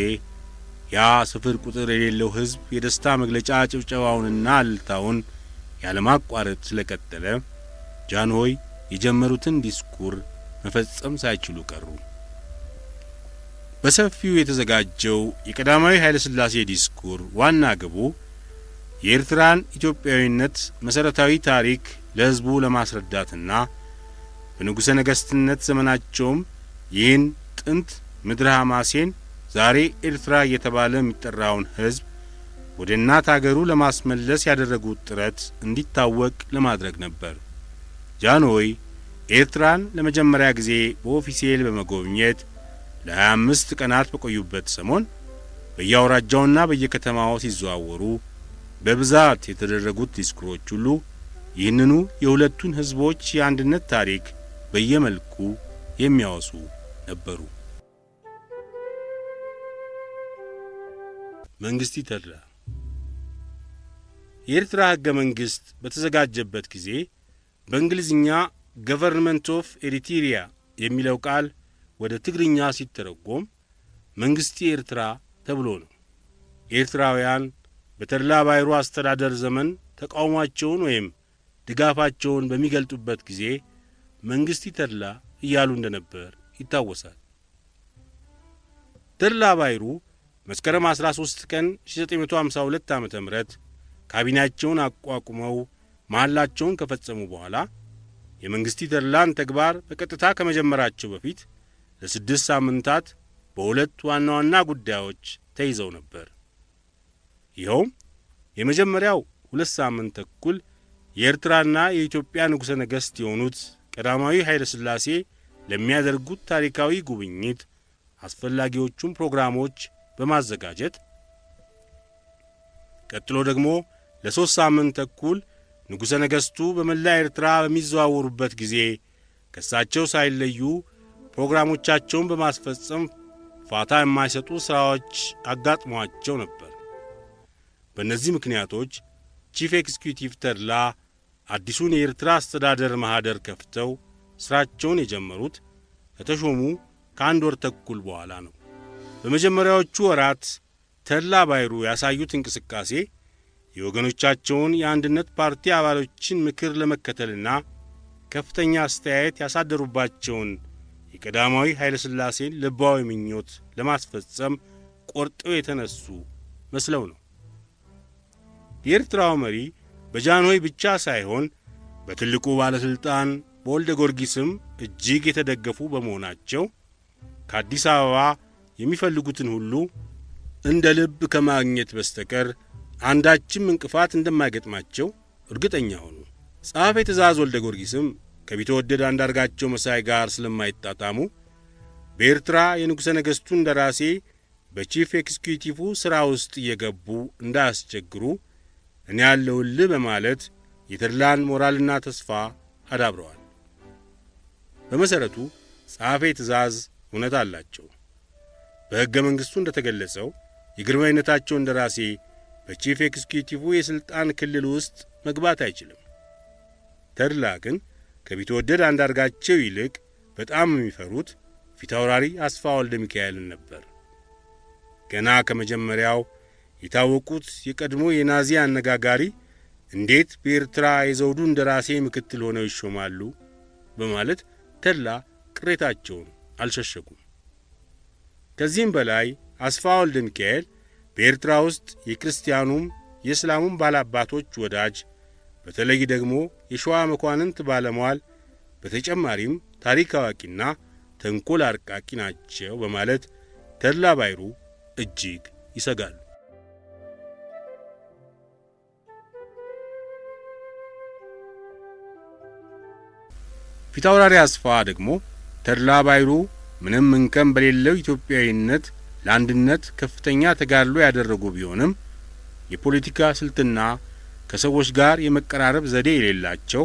ያ ስፍር ቁጥር የሌለው ሕዝብ የደስታ መግለጫ ጭብጨባውንና እልልታውን ያለማቋረጥ ስለቀጠለ ጃንሆይ የጀመሩትን ዲስኩር መፈጸም ሳይችሉ ቀሩ። በሰፊው የተዘጋጀው የቀዳማዊ ኃይለ ሥላሴ ዲስኩር ዋና ግቡ የኤርትራን ኢትዮጵያዊነት መሠረታዊ ታሪክ ለሕዝቡ ለማስረዳትና በንጉሠ ነገሥትነት ዘመናቸውም ይህን ጥንት ምድረ ሐማሴን ዛሬ ኤርትራ እየተባለ የሚጠራውን ሕዝብ ወደ እናት አገሩ ለማስመለስ ያደረጉት ጥረት እንዲታወቅ ለማድረግ ነበር። ጃንሆይ ኤርትራን ለመጀመሪያ ጊዜ በኦፊሴል በመጎብኘት ለ25 ቀናት በቆዩበት ሰሞን በየአውራጃውና በየከተማው ሲዘዋወሩ በብዛት የተደረጉት ዲስኩሮች ሁሉ ይህንኑ የሁለቱን ሕዝቦች የአንድነት ታሪክ በየመልኩ የሚያወሱ ነበሩ። መንግስቲ ተድላ የኤርትራ ሕገ መንግሥት በተዘጋጀበት ጊዜ በእንግሊዝኛ ገቨርንመንት ኦፍ ኤሪትሪያ የሚለው ቃል ወደ ትግርኛ ሲተረጎም መንግስቲ ኤርትራ ተብሎ ነው። ኤርትራውያን በተድላ ባይሩ አስተዳደር ዘመን ተቃውሟቸውን ወይም ድጋፋቸውን በሚገልጡበት ጊዜ መንግስቲ ተድላ እያሉ እንደነበር ይታወሳል። ተድላ ባይሩ መስከረም 13 ቀን 1952 ዓ.ም ካቢኔያቸውን አቋቁመው መሐላቸውን ከፈጸሙ በኋላ የመንግስቲ ተድላን ተግባር በቀጥታ ከመጀመራቸው በፊት ለ6 ሳምንታት በሁለት ዋና ዋና ጉዳዮች ተይዘው ነበር። ይኸውም የመጀመሪያው 2 ሳምንት ተኩል የኤርትራና የኢትዮጵያ ንጉሠ ነገሥት የሆኑት ቀዳማዊ ኃይለ ሥላሴ ለሚያደርጉት ታሪካዊ ጉብኝት አስፈላጊዎቹን ፕሮግራሞች በማዘጋጀት ቀጥሎ ደግሞ ለ3 ሳምንት ተኩል ንጉሠ ነገሥቱ በመላ ኤርትራ በሚዘዋወሩበት ጊዜ ከሳቸው ሳይለዩ ፕሮግራሞቻቸውን በማስፈጸም ፋታ የማይሰጡ ሥራዎች አጋጥሟቸው ነበር። በእነዚህ ምክንያቶች ቺፍ ኤክስኪዩቲቭ ተድላ አዲሱን የኤርትራ አስተዳደር ማኅደር ከፍተው ሥራቸውን የጀመሩት ከተሾሙ ከአንድ ወር ተኩል በኋላ ነው። በመጀመሪያዎቹ ወራት ተድላ ባይሩ ያሳዩት እንቅስቃሴ የወገኖቻቸውን የአንድነት ፓርቲ አባሎችን ምክር ለመከተልና ከፍተኛ አስተያየት ያሳደሩባቸውን የቀዳማዊ ኃይለ ሥላሴን ልባዊ ምኞት ለማስፈጸም ቆርጠው የተነሱ መስለው ነው። የኤርትራው መሪ በጃንሆይ ብቻ ሳይሆን በትልቁ ባለሥልጣን በወልደ ጊዮርጊስም እጅግ የተደገፉ በመሆናቸው ከአዲስ አበባ የሚፈልጉትን ሁሉ እንደ ልብ ከማግኘት በስተቀር አንዳችም እንቅፋት እንደማይገጥማቸው እርግጠኛ ሆኑ። ጸሐፌ ትእዛዝ ወልደ ጊዮርጊስም ከቢተወደድ አንዳርጋቸው መሳይ ጋር ስለማይጣጣሙ በኤርትራ የንጉሠ ነገሥቱን እንደራሴ በቺፍ ኤክስኪዩቲቭ ሥራ ውስጥ እየገቡ እንዳያስቸግሩ እኔ ያለሁልህ በማለት የተድላን ሞራልና ተስፋ አዳብረዋል። በመሠረቱ ጸሐፌ ትእዛዝ እውነት አላቸው። በሕገ መንግሥቱ እንደ ተገለጸው የግርማዊነታቸው እንደራሴ በቺፍ ኤክስኪዩቲቭ የሥልጣን ክልል ውስጥ መግባት አይችልም። ተድላ ግን ከቢተወደድ አንዳርጋቸው ይልቅ በጣም የሚፈሩት ፊታውራሪ አስፋ ወልደ ሚካኤልን ነበር። ገና ከመጀመሪያው የታወቁት የቀድሞ የናዚ አነጋጋሪ እንዴት በኤርትራ የዘውዱ እንደራሴ ምክትል ሆነው ይሾማሉ በማለት ተድላ ቅሬታቸውን አልሸሸጉም። ከዚህም በላይ አስፋ ወልደ ሚካኤል በኤርትራ ውስጥ የክርስቲያኑም የእስላሙም ባላባቶች ወዳጅ፣ በተለይ ደግሞ የሸዋ መኳንንት ባለሟል፣ በተጨማሪም ታሪክ አዋቂና ተንኮል አርቃቂ ናቸው በማለት ተድላ ባይሩ እጅግ ይሰጋሉ። ፊታውራሪ አስፋ ደግሞ ተድላ ባይሩ ምንም እንከን በሌለው ኢትዮጵያዊነት ለአንድነት ከፍተኛ ተጋድሎ ያደረጉ ቢሆንም የፖለቲካ ስልትና ከሰዎች ጋር የመቀራረብ ዘዴ የሌላቸው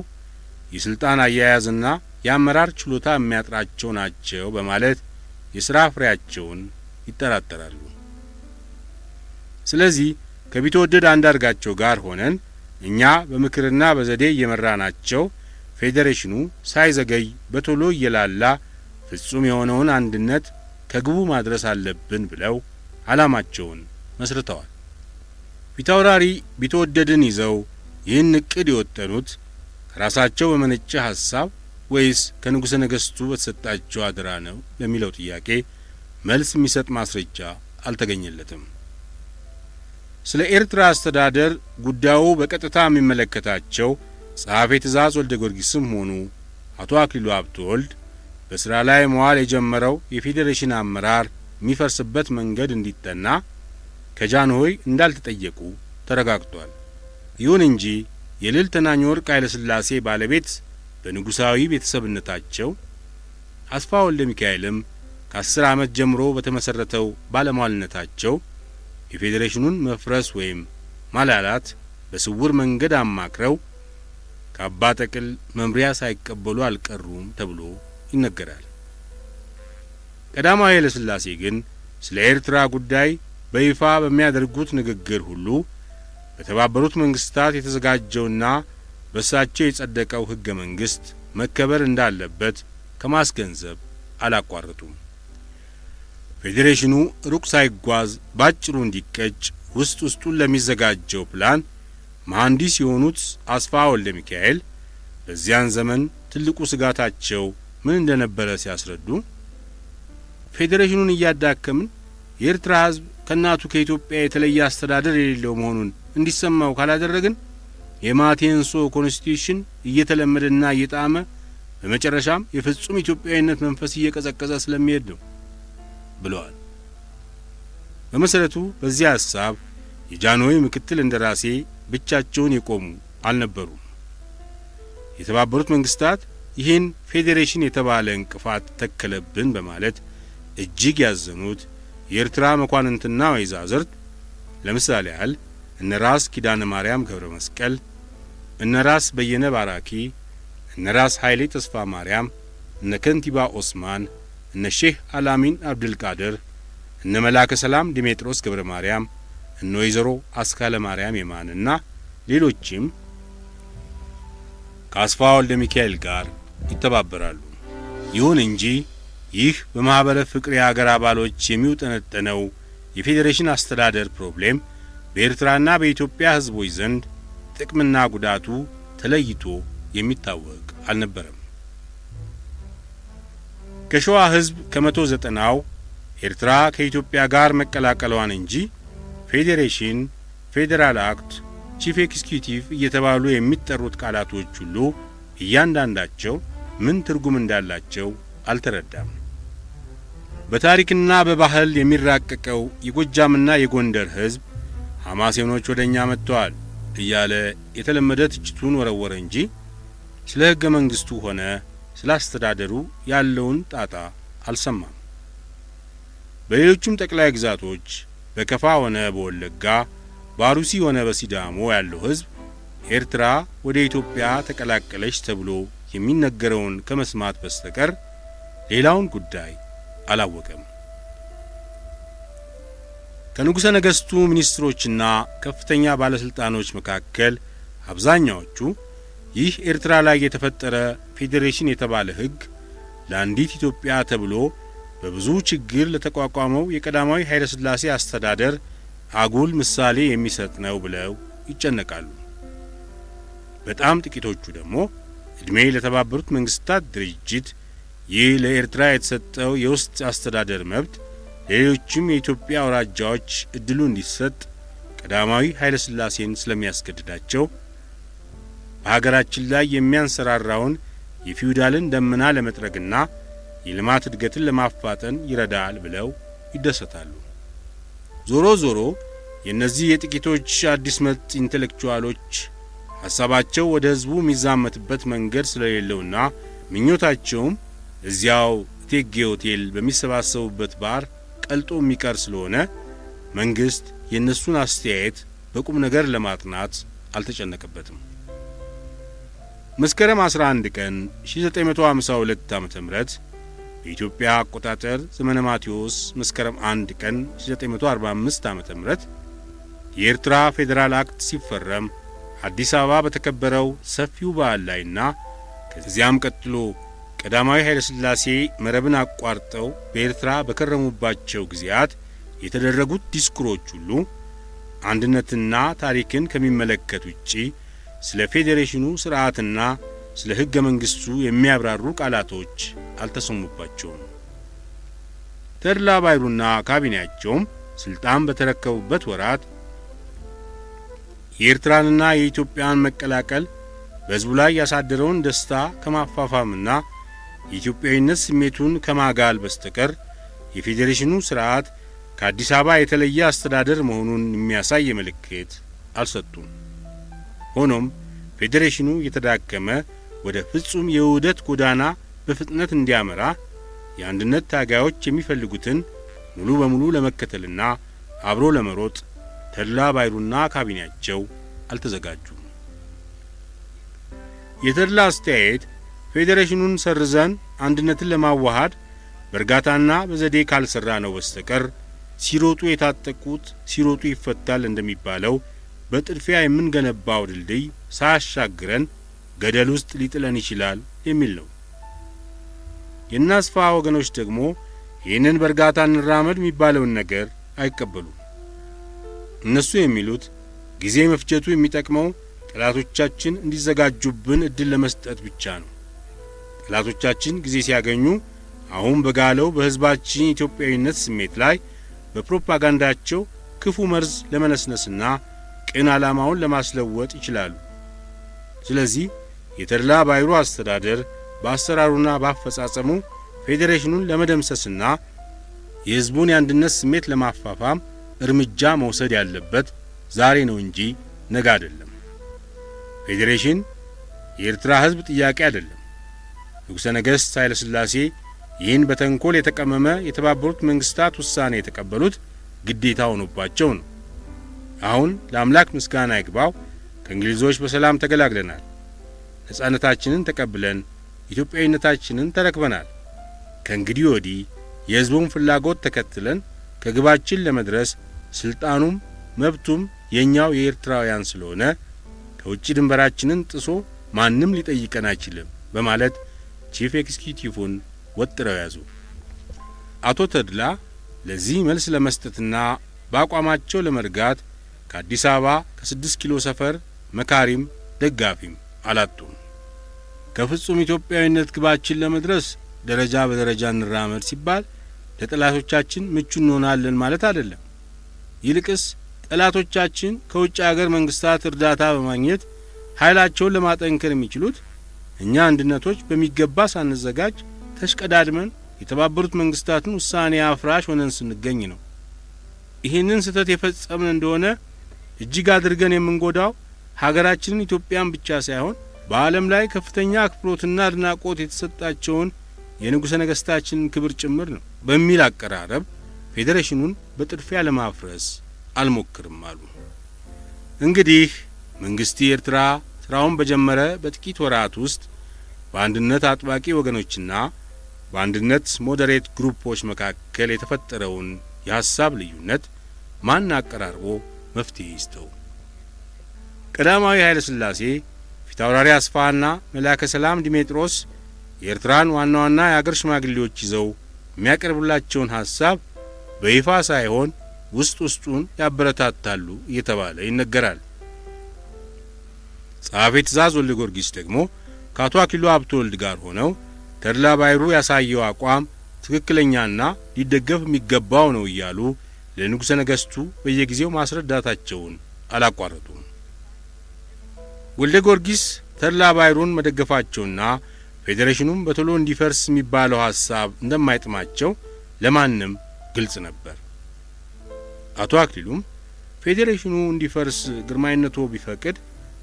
የስልጣን አያያዝና የአመራር ችሎታ የሚያጥራቸው ናቸው በማለት የሥራ ፍሬያቸውን ይጠራጠራሉ። ስለዚህ ከቢትወደድ አንዳርጋቸው ጋር ሆነን እኛ በምክርና በዘዴ እየመራናቸው ፌዴሬሽኑ ሳይዘገይ በቶሎ እየላላ ፍጹም የሆነውን አንድነት ከግቡ ማድረስ አለብን ብለው ዓላማቸውን መስርተዋል። ፊታውራሪ ቢትወደድን ይዘው ይህን እቅድ የወጠኑት ከራሳቸው በመነጨ ሐሳብ ወይስ ከንጉሠ ነገሥቱ በተሰጣቸው አደራ ነው ለሚለው ጥያቄ መልስ የሚሰጥ ማስረጃ አልተገኘለትም። ስለ ኤርትራ አስተዳደር ጉዳዩ በቀጥታ የሚመለከታቸው ጸሐፌ ትእዛዝ ወልደ ጊዮርጊስም ሆኑ አቶ አክሊሉ ሀብተወልድ በሥራ ላይ መዋል የጀመረው የፌዴሬሽን አመራር የሚፈርስበት መንገድ እንዲጠና ከጃንሆይ እንዳልተጠየቁ ተረጋግጧል። ይሁን እንጂ የልዕልት ተናኘ ወርቅ ኃይለ ሥላሴ ባለቤት በንጉሣዊ ቤተሰብነታቸው አስፋ ወልደ ሚካኤልም ከ10 ዓመት ጀምሮ በተመሠረተው ባለሟልነታቸው የፌዴሬሽኑን መፍረስ ወይም ማላላት በስውር መንገድ አማክረው ከአባ ጠቅል መምሪያ ሳይቀበሉ አልቀሩም ተብሎ ይነገራል። ቀዳማዊ ኃይለ ሥላሴ ግን ስለ ኤርትራ ጉዳይ በይፋ በሚያደርጉት ንግግር ሁሉ በተባበሩት መንግስታት የተዘጋጀውና በእሳቸው የጸደቀው ሕገ መንግሥት መከበር እንዳለበት ከማስገንዘብ አላቋረጡም። ፌዴሬሽኑ ሩቅ ሳይጓዝ ባጭሩ እንዲቀጭ ውስጥ ውስጡን ለሚዘጋጀው ፕላን መሐንዲስ የሆኑት አስፋ ወልደ ሚካኤል በዚያን ዘመን ትልቁ ስጋታቸው ምን እንደነበረ ሲያስረዱ ፌዴሬሽኑን እያዳከምን የኤርትራ ሕዝብ ከናቱ ከኢትዮጵያ የተለየ አስተዳደር የሌለው መሆኑን እንዲሰማው ካላደረግን የማቴንሶ ኮንስቲቱሽን እየተለመደና እየጣመ በመጨረሻም የፍጹም ኢትዮጵያዊነት መንፈስ እየቀዘቀዘ ስለሚሄድ ነው ብለዋል። በመሰረቱ በዚያ ሐሳብ የጃንሆይ ምክትል እንደራሴ ብቻቸውን የቆሙ አልነበሩም። የተባበሩት መንግስታት ይህን ፌዴሬሽን የተባለ እንቅፋት ተከለብን በማለት እጅግ ያዘኑት የኤርትራ መኳንንትና ወይዛዝርት ለምሳሌ ያህል እነ ራስ ኪዳነ ማርያም ገብረ መስቀል፣ እነ ራስ በየነ ባራኪ፣ እነ ራስ ኃይሌ ተስፋ ማርያም፣ እነ ከንቲባ ኦስማን፣ እነ ሼህ አላሚን አብዱል ቃድር፣ እነ መላከ ሰላም ዲሜጥሮስ ገብረ ማርያም፣ እነ ወይዘሮ አስካለ ማርያም የማንና ሌሎችም ከአስፋ ወልደ ሚካኤል ጋር ይተባበራሉ። ይሁን እንጂ ይህ በማኅበረ ፍቅር የአገር አባሎች የሚውጠነጠነው የፌዴሬሽን አስተዳደር ፕሮብሌም በኤርትራና በኢትዮጵያ ሕዝቦች ዘንድ ጥቅምና ጉዳቱ ተለይቶ የሚታወቅ አልነበረም። ከሸዋ ሕዝብ ከ190ው ኤርትራ ከኢትዮጵያ ጋር መቀላቀሏን እንጂ ፌዴሬሽን፣ ፌዴራል አክት፣ ቺፍ ኤክስኪዩቲቭ እየተባሉ የሚጠሩት ቃላቶች ሁሉ እያንዳንዳቸው ምን ትርጉም እንዳላቸው አልተረዳም። በታሪክና በባህል የሚራቀቀው የጎጃምና የጎንደር ሕዝብ ሐማሴኖች ወደኛ መጥተዋል እያለ የተለመደ ትችቱን ወረወረ እንጂ ስለ ሕገ መንግሥቱ ሆነ ስለ አስተዳደሩ ያለውን ጣጣ አልሰማም። በሌሎቹም ጠቅላይ ግዛቶች በከፋ ሆነ በወለጋ፣ በአሩሲ ሆነ በሲዳሞ ያለው ሕዝብ ኤርትራ ወደ ኢትዮጵያ ተቀላቀለች ተብሎ የሚነገረውን ከመስማት በስተቀር ሌላውን ጉዳይ አላወቀም። ከንጉሠ ነገሥቱ ሚኒስትሮችና ከፍተኛ ባለስልጣኖች መካከል አብዛኛዎቹ ይህ ኤርትራ ላይ የተፈጠረ ፌዴሬሽን የተባለ ሕግ ለአንዲት ኢትዮጵያ ተብሎ በብዙ ችግር ለተቋቋመው የቀዳማዊ ኃይለ ሥላሴ አስተዳደር አጉል ምሳሌ የሚሰጥ ነው ብለው ይጨነቃሉ። በጣም ጥቂቶቹ ደግሞ ዕድሜ ለተባበሩት መንግስታት ድርጅት ይህ ለኤርትራ የተሰጠው የውስጥ አስተዳደር መብት ለሌሎችም የኢትዮጵያ አውራጃዎች እድሉ እንዲሰጥ ቀዳማዊ ኃይለ ሥላሴን ስለሚያስገድዳቸው በሀገራችን ላይ የሚያንሰራራውን የፊውዳልን ደመና ለመጥረግና የልማት እድገትን ለማፋጠን ይረዳል ብለው ይደሰታሉ። ዞሮ ዞሮ የእነዚህ የጥቂቶች አዲስ መጥ ኢንቴሌክቹዋሎች ሐሳባቸው ወደ ሕዝቡ የሚዛመትበት መንገድ ስለሌለውና ምኞታቸውም እዚያው እቴጌ ሆቴል በሚሰባሰቡበት ባር ቀልጦ የሚቀር ስለሆነ መንግስት የእነሱን አስተያየት በቁም ነገር ለማጥናት አልተጨነቀበትም። መስከረም 11 ቀን 1952 ዓ.ም በኢትዮጵያ አቆጣጠር ዘመነ ማቴዎስ መስከረም 1 ቀን 1945 ዓ.ም የኤርትራ ፌዴራል አክት ሲፈረም አዲስ አበባ በተከበረው ሰፊው በዓል ላይና ከዚያም ቀጥሎ ቀዳማዊ ኃይለ ሥላሴ መረብን አቋርጠው በኤርትራ በከረሙባቸው ጊዜያት የተደረጉት ዲስኩሮች ሁሉ አንድነትና ታሪክን ከሚመለከት ውጪ ስለ ፌዴሬሽኑ ሥርዓትና ስለ ሕገ መንግሥቱ የሚያብራሩ ቃላቶች አልተሰሙባቸውም። ተድላ ባይሩና ካቢኔያቸውም ስልጣን በተረከቡበት ወራት የኤርትራንና የኢትዮጵያን መቀላቀል በሕዝቡ ላይ ያሳደረውን ደስታ ከማፋፋምና የኢትዮጵያዊነት ስሜቱን ከማጋል በስተቀር የፌዴሬሽኑ ሥርዓት ከአዲስ አበባ የተለየ አስተዳደር መሆኑን የሚያሳይ ምልክት አልሰጡም። ሆኖም ፌዴሬሽኑ የተዳከመ ወደ ፍጹም የውህደት ጎዳና በፍጥነት እንዲያመራ የአንድነት ታጋዮች የሚፈልጉትን ሙሉ በሙሉ ለመከተልና አብሮ ለመሮጥ ተድላ ባይሩና ካቢኔያቸው አልተዘጋጁም። የተድላ አስተያየት ፌዴሬሽኑን ሰርዘን አንድነትን ለማዋሃድ በእርጋታና በዘዴ ካልሰራ ነው በስተቀር ሲሮጡ የታጠቁት ሲሮጡ ይፈታል እንደሚባለው በጥድፊያ የምንገነባው ድልድይ ሳያሻግረን ገደል ውስጥ ሊጥለን ይችላል የሚል ነው። የናስፋ ወገኖች ደግሞ ይህንን በእርጋታ እንራመድ የሚባለውን ነገር አይቀበሉም። እነሱ የሚሉት ጊዜ መፍጀቱ የሚጠቅመው ጠላቶቻችን እንዲዘጋጁብን እድል ለመስጠት ብቻ ነው። ጠላቶቻችን ጊዜ ሲያገኙ አሁን በጋለው በሕዝባችን ኢትዮጵያዊነት ስሜት ላይ በፕሮፓጋንዳቸው ክፉ መርዝ ለመነስነስና ቅን ዓላማውን ለማስለወጥ ይችላሉ። ስለዚህ የተድላ ባይሩ አስተዳደር በአሰራሩና በአፈጻጸሙ ፌዴሬሽኑን ለመደምሰስና የሕዝቡን የአንድነት ስሜት ለማፋፋም እርምጃ መውሰድ ያለበት ዛሬ ነው እንጂ ነገ አይደለም። ፌዴሬሽን የኤርትራ ሕዝብ ጥያቄ አይደለም። ንጉሠ ነገሥት ኃይለ ሥላሴ ይህን በተንኮል የተቀመመ የተባበሩት መንግስታት ውሳኔ የተቀበሉት ግዴታ ሆኖባቸው ነው። አሁን ለአምላክ ምስጋና ይግባው ከእንግሊዞች በሰላም ተገላግለናል። ነጻነታችንን ተቀብለን ኢትዮጵያዊነታችንን ተረክበናል። ከእንግዲህ ወዲህ የሕዝቡን ፍላጎት ተከትለን ከግባችን ለመድረስ ስልጣኑም መብቱም የኛው የኤርትራውያን ስለሆነ ከውጭ ድንበራችንን ጥሶ ማንም ሊጠይቀን አይችልም በማለት ቺፍ ኤክስኪዩቲቭን ወጥረው ያዙ። አቶ ተድላ ለዚህ መልስ ለመስጠትና በአቋማቸው ለመርጋት ከአዲስ አበባ ከ6 ኪሎ ሰፈር መካሪም ደጋፊም አላጡም። ከፍጹም ኢትዮጵያዊነት ግባችን ለመድረስ ደረጃ በደረጃ እንራመድ ሲባል ለጠላቶቻችን ምቹ እንሆናለን ማለት አይደለም። ይልቅስ ጠላቶቻችን ከውጭ አገር መንግስታት እርዳታ በማግኘት ኃይላቸውን ለማጠንከር የሚችሉት እኛ አንድነቶች በሚገባ ሳንዘጋጅ ተሽቀዳድመን የተባበሩት መንግስታትን ውሳኔ አፍራሽ ሆነን ስንገኝ ነው። ይህንን ስህተት የፈጸምን እንደሆነ እጅግ አድርገን የምንጎዳው ሀገራችንን ኢትዮጵያን ብቻ ሳይሆን በዓለም ላይ ከፍተኛ አክብሮትና አድናቆት የተሰጣቸውን የንጉሠ ነገሥታችንን ክብር ጭምር ነው በሚል አቀራረብ ፌዴሬሽኑን በጥድፊያ ለማፍረስ አልሞክርም አሉ። እንግዲህ መንግስት ኤርትራ ስራውን በጀመረ በጥቂት ወራት ውስጥ በአንድነት አጥባቂ ወገኖችና በአንድነት ሞዴሬት ግሩፖች መካከል የተፈጠረውን የሐሳብ ልዩነት ማን አቀራርቦ መፍትሄ ይስጠው? ቀዳማዊ ኃይለ ሥላሴ ፊታውራሪ አስፋና መላከ ሰላም ዲሜጥሮስ የኤርትራን ዋና ዋና የአገር ሽማግሌዎች ይዘው የሚያቀርቡላቸውን ሐሳብ በይፋ ሳይሆን ውስጥ ውስጡን ያበረታታሉ እየተባለ ይነገራል። ጸሐፌ ትእዛዝ ወልደ ጊዮርጊስ ደግሞ ከአቶ አክሊሉ ሀብተወልድ ጋር ሆነው ተድላ ባይሩ ያሳየው አቋም ትክክለኛና ሊደገፍ የሚገባው ነው እያሉ ለንጉሠ ነገሥቱ በየጊዜው ማስረዳታቸውን አላቋረጡም። ወልደ ጊዮርጊስ ተድላ ባይሩን መደገፋቸውና ፌዴሬሽኑም በቶሎ እንዲፈርስ የሚባለው ሐሳብ እንደማይጥማቸው ለማንም ግልጽ ነበር። አቶ አክሊሉም ፌዴሬሽኑ እንዲፈርስ ግርማዊነቶ ቢፈቅድ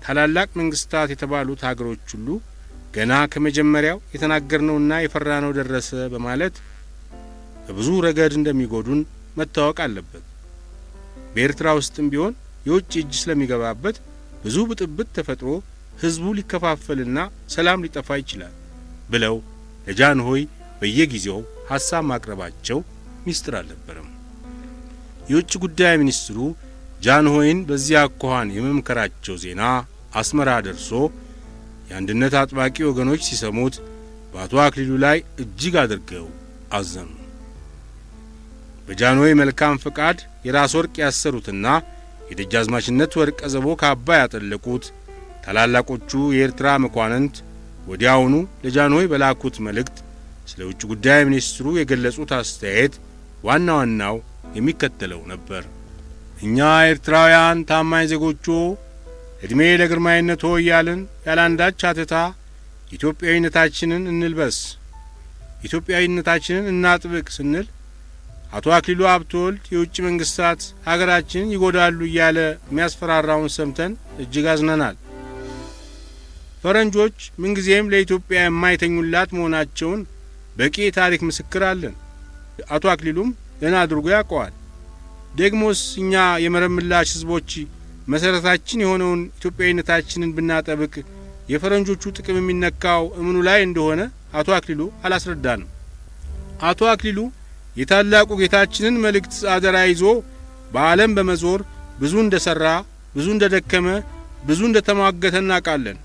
ታላላቅ መንግስታት የተባሉት ሀገሮች ሁሉ ገና ከመጀመሪያው የተናገርነውና የፈራነው ደረሰ በማለት በብዙ ረገድ እንደሚጎዱን መታወቅ አለበት። በኤርትራ ውስጥም ቢሆን የውጭ እጅ ስለሚገባበት ብዙ ብጥብጥ ተፈጥሮ ህዝቡ ሊከፋፈልና ሰላም ሊጠፋ ይችላል ብለው ለጃንሆይ በየጊዜው ሐሳብ ማቅረባቸው ሚስጥር አልነበረም። የውጭ ጉዳይ ሚኒስትሩ ጃንሆይን በዚያ አኳኋን የመምከራቸው ዜና አስመራ ደርሶ የአንድነት አጥባቂ ወገኖች ሲሰሙት በአቶ አክሊሉ ላይ እጅግ አድርገው አዘኑ። በጃንሆይ መልካም ፈቃድ የራስ ወርቅ ያሰሩትና የደጃዝማችነት ወርቀ ዘቦ ካባ ያጠለቁት ታላላቆቹ የኤርትራ መኳንንት ወዲያውኑ ለጃንሆይ በላኩት መልእክት ስለ ውጭ ጉዳይ ሚኒስትሩ የገለጹት አስተያየት ዋና ዋናው የሚከተለው ነበር። እኛ ኤርትራውያን ታማኝ ዜጎቹ እድሜ ለግርማዊነቶ እያልን ያላንዳች አተታ ኢትዮጵያዊነታችንን እንልበስ፣ ኢትዮጵያዊነታችንን እናጥብቅ ስንል አቶ አክሊሉ ሀብተወልድ የውጭ መንግስታት ሀገራችንን ይጎዳሉ እያለ የሚያስፈራራውን ሰምተን እጅግ አዝነናል። ፈረንጆች ምንጊዜም ለኢትዮጵያ የማይተኙላት መሆናቸውን በቂ ታሪክ ምስክር አለን። አቶ አክሊሉም ደህና አድርጎ ያውቀዋል። ደግሞስ እኛ የመረምላሽ ህዝቦች መሰረታችን የሆነውን ኢትዮጵያዊነታችንን ብናጠብቅ የፈረንጆቹ ጥቅም የሚነካው እምኑ ላይ እንደሆነ አቶ አክሊሉ አላስረዳንም። አቶ አክሊሉ የታላቁ ጌታችንን መልእክት አደራ ይዞ በዓለም በመዞር ብዙ እንደሰራ፣ ብዙ እንደደከመ፣ ብዙ እንደተሟገተ እናውቃለን።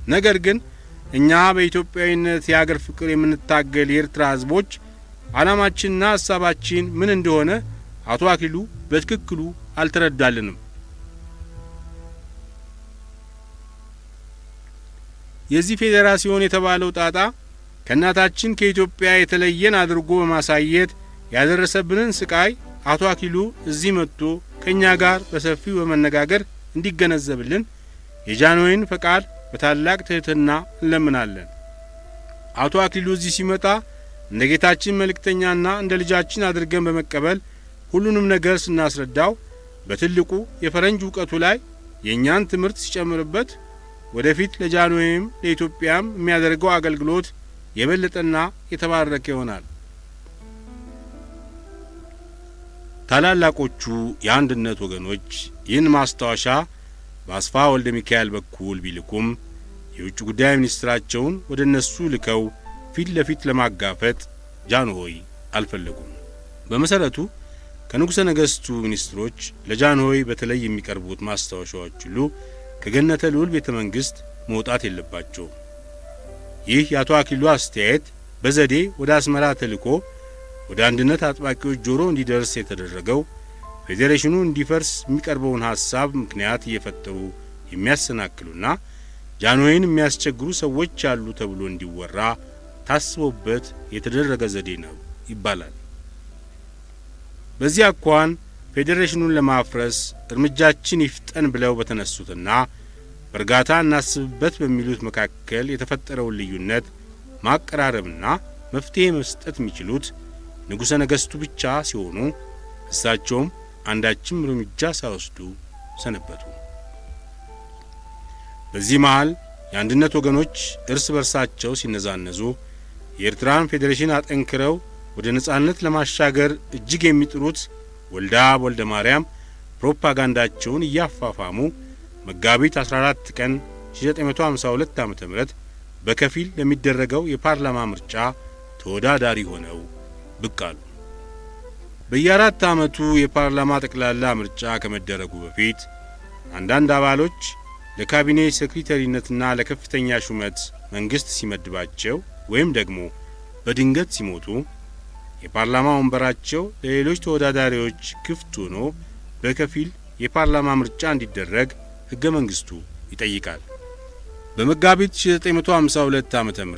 ነገር ግን እኛ በኢትዮጵያዊነት የአገር ፍቅር የምንታገል የኤርትራ ህዝቦች ዓላማችንና ሐሳባችን ምን እንደሆነ አቶ አክሊሉ በትክክሉ አልተረዳልንም። የዚህ ፌዴራሲዮን የተባለው ጣጣ ከእናታችን ከኢትዮጵያ የተለየን አድርጎ በማሳየት ያደረሰብንን ስቃይ አቶ አክሊሉ እዚህ መጥቶ ከእኛ ጋር በሰፊው በመነጋገር እንዲገነዘብልን የጃንሆይን ፈቃድ በታላቅ ትሕትና እንለምናለን። አቶ አክሊሉ እዚህ ሲመጣ እንደ ጌታችን መልእክተኛና እንደ ልጃችን አድርገን በመቀበል ሁሉንም ነገር ስናስረዳው በትልቁ የፈረንጅ ዕውቀቱ ላይ የእኛን ትምህርት ሲጨምርበት ወደፊት ለጃንሆይም ለኢትዮጵያም የሚያደርገው አገልግሎት የበለጠና የተባረከ ይሆናል። ታላላቆቹ የአንድነት ወገኖች ይህን ማስታወሻ በአስፋ ወልደ ሚካኤል በኩል ቢልኩም የውጭ ጉዳይ ሚኒስትራቸውን ወደ እነሱ ልከው ፊት ለፊት ለማጋፈጥ ጃንሆይ አልፈለጉም። በመሰረቱ ከንጉሠ ነገሥቱ ሚኒስትሮች ለጃንሆይ በተለይ የሚቀርቡት ማስታወሻዎች ሁሉ ከገነተ ልዑል ቤተ መንግሥት መውጣት የለባቸውም። ይህ የአቶ አክሊሉ አስተያየት በዘዴ ወደ አስመራ ተልኮ ወደ አንድነት አጥባቂዎች ጆሮ እንዲደርስ የተደረገው ፌዴሬሽኑ እንዲፈርስ የሚቀርበውን ሐሳብ ምክንያት እየፈጠሩ የሚያሰናክሉና ጃንሆይን የሚያስቸግሩ ሰዎች አሉ ተብሎ እንዲወራ ታስቦበት የተደረገ ዘዴ ነው ይባላል። በዚህ አኳኋን ፌዴሬሽኑን ለማፍረስ እርምጃችን ይፍጠን ብለው በተነሱትና በእርጋታ እናስብበት በሚሉት መካከል የተፈጠረውን ልዩነት ማቀራረብና መፍትሄ መስጠት የሚችሉት ንጉሠ ነገሥቱ ብቻ ሲሆኑ እሳቸውም አንዳችም እርምጃ ሳይወስዱ ሰነበቱ። በዚህ መሃል የአንድነት ወገኖች እርስ በርሳቸው ሲነዛነዙ የኤርትራን ፌዴሬሽን አጠንክረው ወደ ነጻነት ለማሻገር እጅግ የሚጥሩት ወልደ ማርያም ፕሮፓጋንዳቸውን እያፋፋሙ መጋቢት 14 ቀን 1952 ዓ.ም በከፊል ለሚደረገው የፓርላማ ምርጫ ተወዳዳሪ ሆነው ብቅ አሉ። በየአራት ዓመቱ የፓርላማ ጠቅላላ ምርጫ ከመደረጉ በፊት አንዳንድ አባሎች ለካቢኔ ሴክሬታሪነትና ለከፍተኛ ሹመት መንግስት ሲመድባቸው ወይም ደግሞ በድንገት ሲሞቱ የፓርላማ ወንበራቸው ለሌሎች ተወዳዳሪዎች ክፍት ሆኖ በከፊል የፓርላማ ምርጫ እንዲደረግ ሕገ መንግስቱ ይጠይቃል። በመጋቢት 1952 ዓ.ም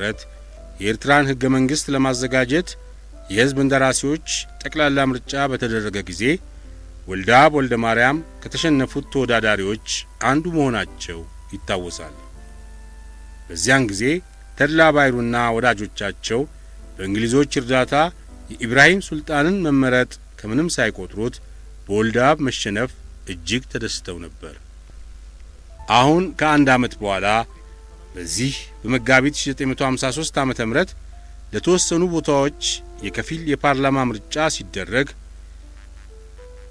የኤርትራን ሕገ መንግስት ለማዘጋጀት የሕዝብ እንደራሴዎች ጠቅላላ ምርጫ በተደረገ ጊዜ ወልደ ማርያም ከተሸነፉት ተወዳዳሪዎች አንዱ መሆናቸው ይታወሳል። በዚያን ጊዜ ተድላ ባይሩና ወዳጆቻቸው በእንግሊዞች እርዳታ የኢብራሂም ሱልጣንን መመረጥ ከምንም ሳይቆጥሩት በወልደአብ መሸነፍ እጅግ ተደስተው ነበር። አሁን ከአንድ ዓመት በኋላ በዚህ በመጋቢት 1953 ዓመተ ምህረት ለተወሰኑ ቦታዎች የከፊል የፓርላማ ምርጫ ሲደረግ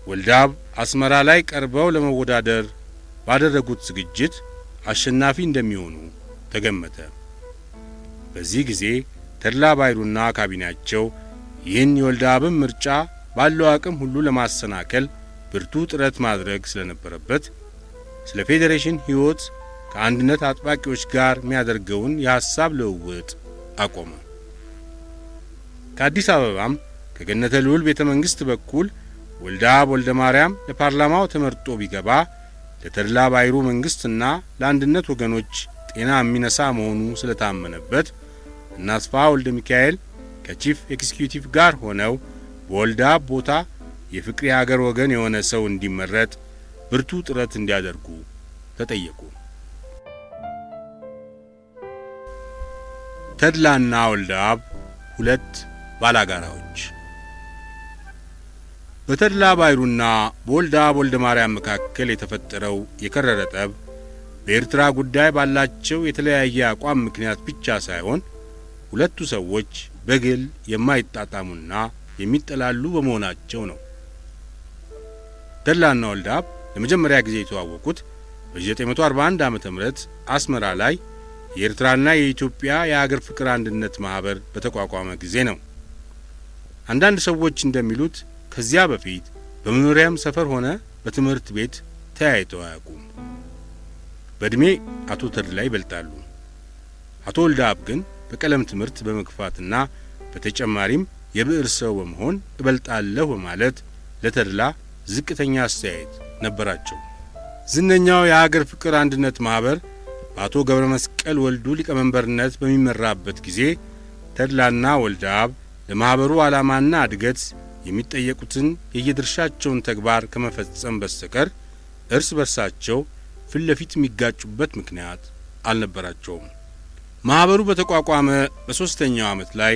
ወልደአብ አስመራ ላይ ቀርበው ለመወዳደር ባደረጉት ዝግጅት አሸናፊ እንደሚሆኑ ተገመተ። በዚህ ጊዜ ተድላ ባይሩና ካቢኔያቸው ይህን የወልደአብን ምርጫ ባለው አቅም ሁሉ ለማሰናከል ብርቱ ጥረት ማድረግ ስለነበረበት ስለ ፌዴሬሽን ሕይወት ከአንድነት አጥባቂዎች ጋር የሚያደርገውን የሐሳብ ልውውጥ አቆመ። ከአዲስ አበባም ከገነተ ልዑል ቤተ መንግሥት በኩል ወልደአብ ወልደ ማርያም ለፓርላማው ተመርጦ ቢገባ ለተድላ ባይሩ መንግሥትና ለአንድነት ወገኖች ጤና የሚነሳ መሆኑ ስለታመነበት እና አስፋ ወልደ ሚካኤል ከቺፍ ኤክስኪዩቲቭ ጋር ሆነው በወልደአብ ቦታ የፍቅሪ አገር ወገን የሆነ ሰው እንዲመረጥ ብርቱ ጥረት እንዲያደርጉ ተጠየቁ። ተድላና ወልደአብ ሁለት ባላጋራዎች። በተድላ ባይሩና በወልደአብ ወልደ ማርያም መካከል የተፈጠረው የከረረ ጠብ በኤርትራ ጉዳይ ባላቸው የተለያየ አቋም ምክንያት ብቻ ሳይሆን ሁለቱ ሰዎች በግል የማይጣጣሙና የሚጠላሉ በመሆናቸው ነው። ተድላና ወልደአብ ለመጀመሪያ ጊዜ የተዋወቁት በ1941 ዓመተ ምህረት አስመራ ላይ የኤርትራና የኢትዮጵያ የአገር ፍቅር አንድነት ማህበር በተቋቋመ ጊዜ ነው። አንዳንድ ሰዎች እንደሚሉት ከዚያ በፊት በመኖሪያም ሰፈር ሆነ በትምህርት ቤት ተያይተው አያውቁም። በእድሜ አቶ ተድላ ይበልጣሉ። አቶ ወልደአብ ግን በቀለም ትምህርት በመግፋትና በተጨማሪም የብዕር ሰው በመሆን እበልጣለሁ በማለት ለተድላ ዝቅተኛ አስተያየት ነበራቸው። ዝነኛው የአገር ፍቅር አንድነት ማህበር በአቶ ገብረ መስቀል ወልዱ ሊቀመንበርነት በሚመራበት ጊዜ ተድላና ወልደአብ ለማህበሩ ዓላማና እድገት የሚጠየቁትን የየድርሻቸውን ተግባር ከመፈጸም በስተቀር እርስ በርሳቸው ፊት ለፊት የሚጋጩበት ምክንያት አልነበራቸውም። ማህበሩ በተቋቋመ በሶስተኛው ዓመት ላይ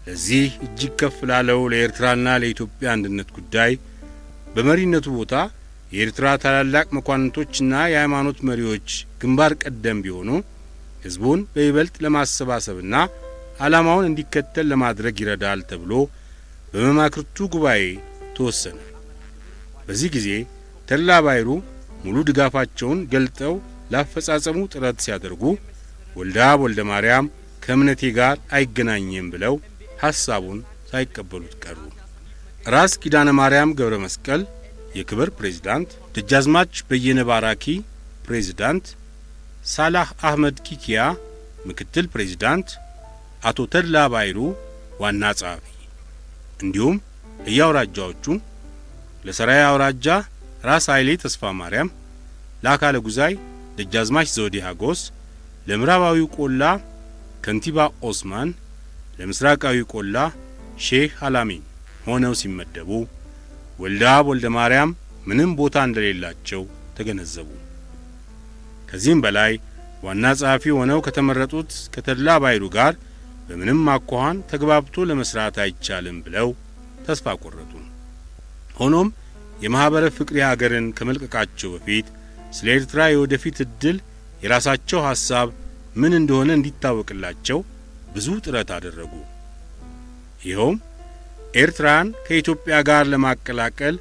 ለዚህ እጅግ ከፍ ላለው ለኤርትራና ለኢትዮጵያ አንድነት ጉዳይ በመሪነቱ ቦታ የኤርትራ ታላላቅ መኳንንቶችና የሃይማኖት መሪዎች ግንባር ቀደም ቢሆኑ ሕዝቡን በይበልጥ ለማሰባሰብና ዓላማውን እንዲከተል ለማድረግ ይረዳል ተብሎ በመማክርቱ ጉባኤ ተወሰነ። በዚህ ጊዜ ተድላ ባይሩ ሙሉ ድጋፋቸውን ገልጠው ላፈጻጸሙ ጥረት ሲያደርጉ ወልደአብ ወልደ ማርያም ከእምነቴ ጋር አይገናኝም ብለው ሐሳቡን ሳይቀበሉት ቀሩ። ራስ ኪዳነ ማርያም ገብረ መስቀል የክብር ፕሬዝዳንት፣ ደጃዝማች በየነ ባራኪ ፕሬዝዳንት፣ ሳላህ አህመድ ኪኪያ ምክትል ፕሬዝዳንት፣ አቶ ተድላ ባይሩ ዋና ጸሐፊ እንዲሁም ለያውራጃዎቹ ለሰራይ አውራጃ ራስ ኃይሌ ተስፋ ማርያም፣ ለአካለ ጉዛይ ደጃዝማች ዘውዴ ሀጎስ፣ ለምዕራባዊው ቆላ ከንቲባ ኦስማን፣ ለምስራቃዊ ቆላ ሼህ አላሚን ሆነው ሲመደቡ ወልደአብ ወልደ ማርያም ምንም ቦታ እንደሌላቸው ተገነዘቡ። ከዚህም በላይ ዋና ጸሐፊ ሆነው ከተመረጡት ከተድላ ባይሩ ጋር በምንም አኳኋን ተግባብቶ ለመስራት አይቻልም ብለው ተስፋ ቆረጡ። ሆኖም የማህበረ ፍቅሪ ሀገርን ከመልቀቃቸው በፊት ስለ ኤርትራ የወደፊት እድል የራሳቸው ሐሳብ ምን እንደሆነ እንዲታወቅላቸው ብዙ ጥረት አደረጉ። ይኸውም ኤርትራን ከኢትዮጵያ ጋር ለማቀላቀል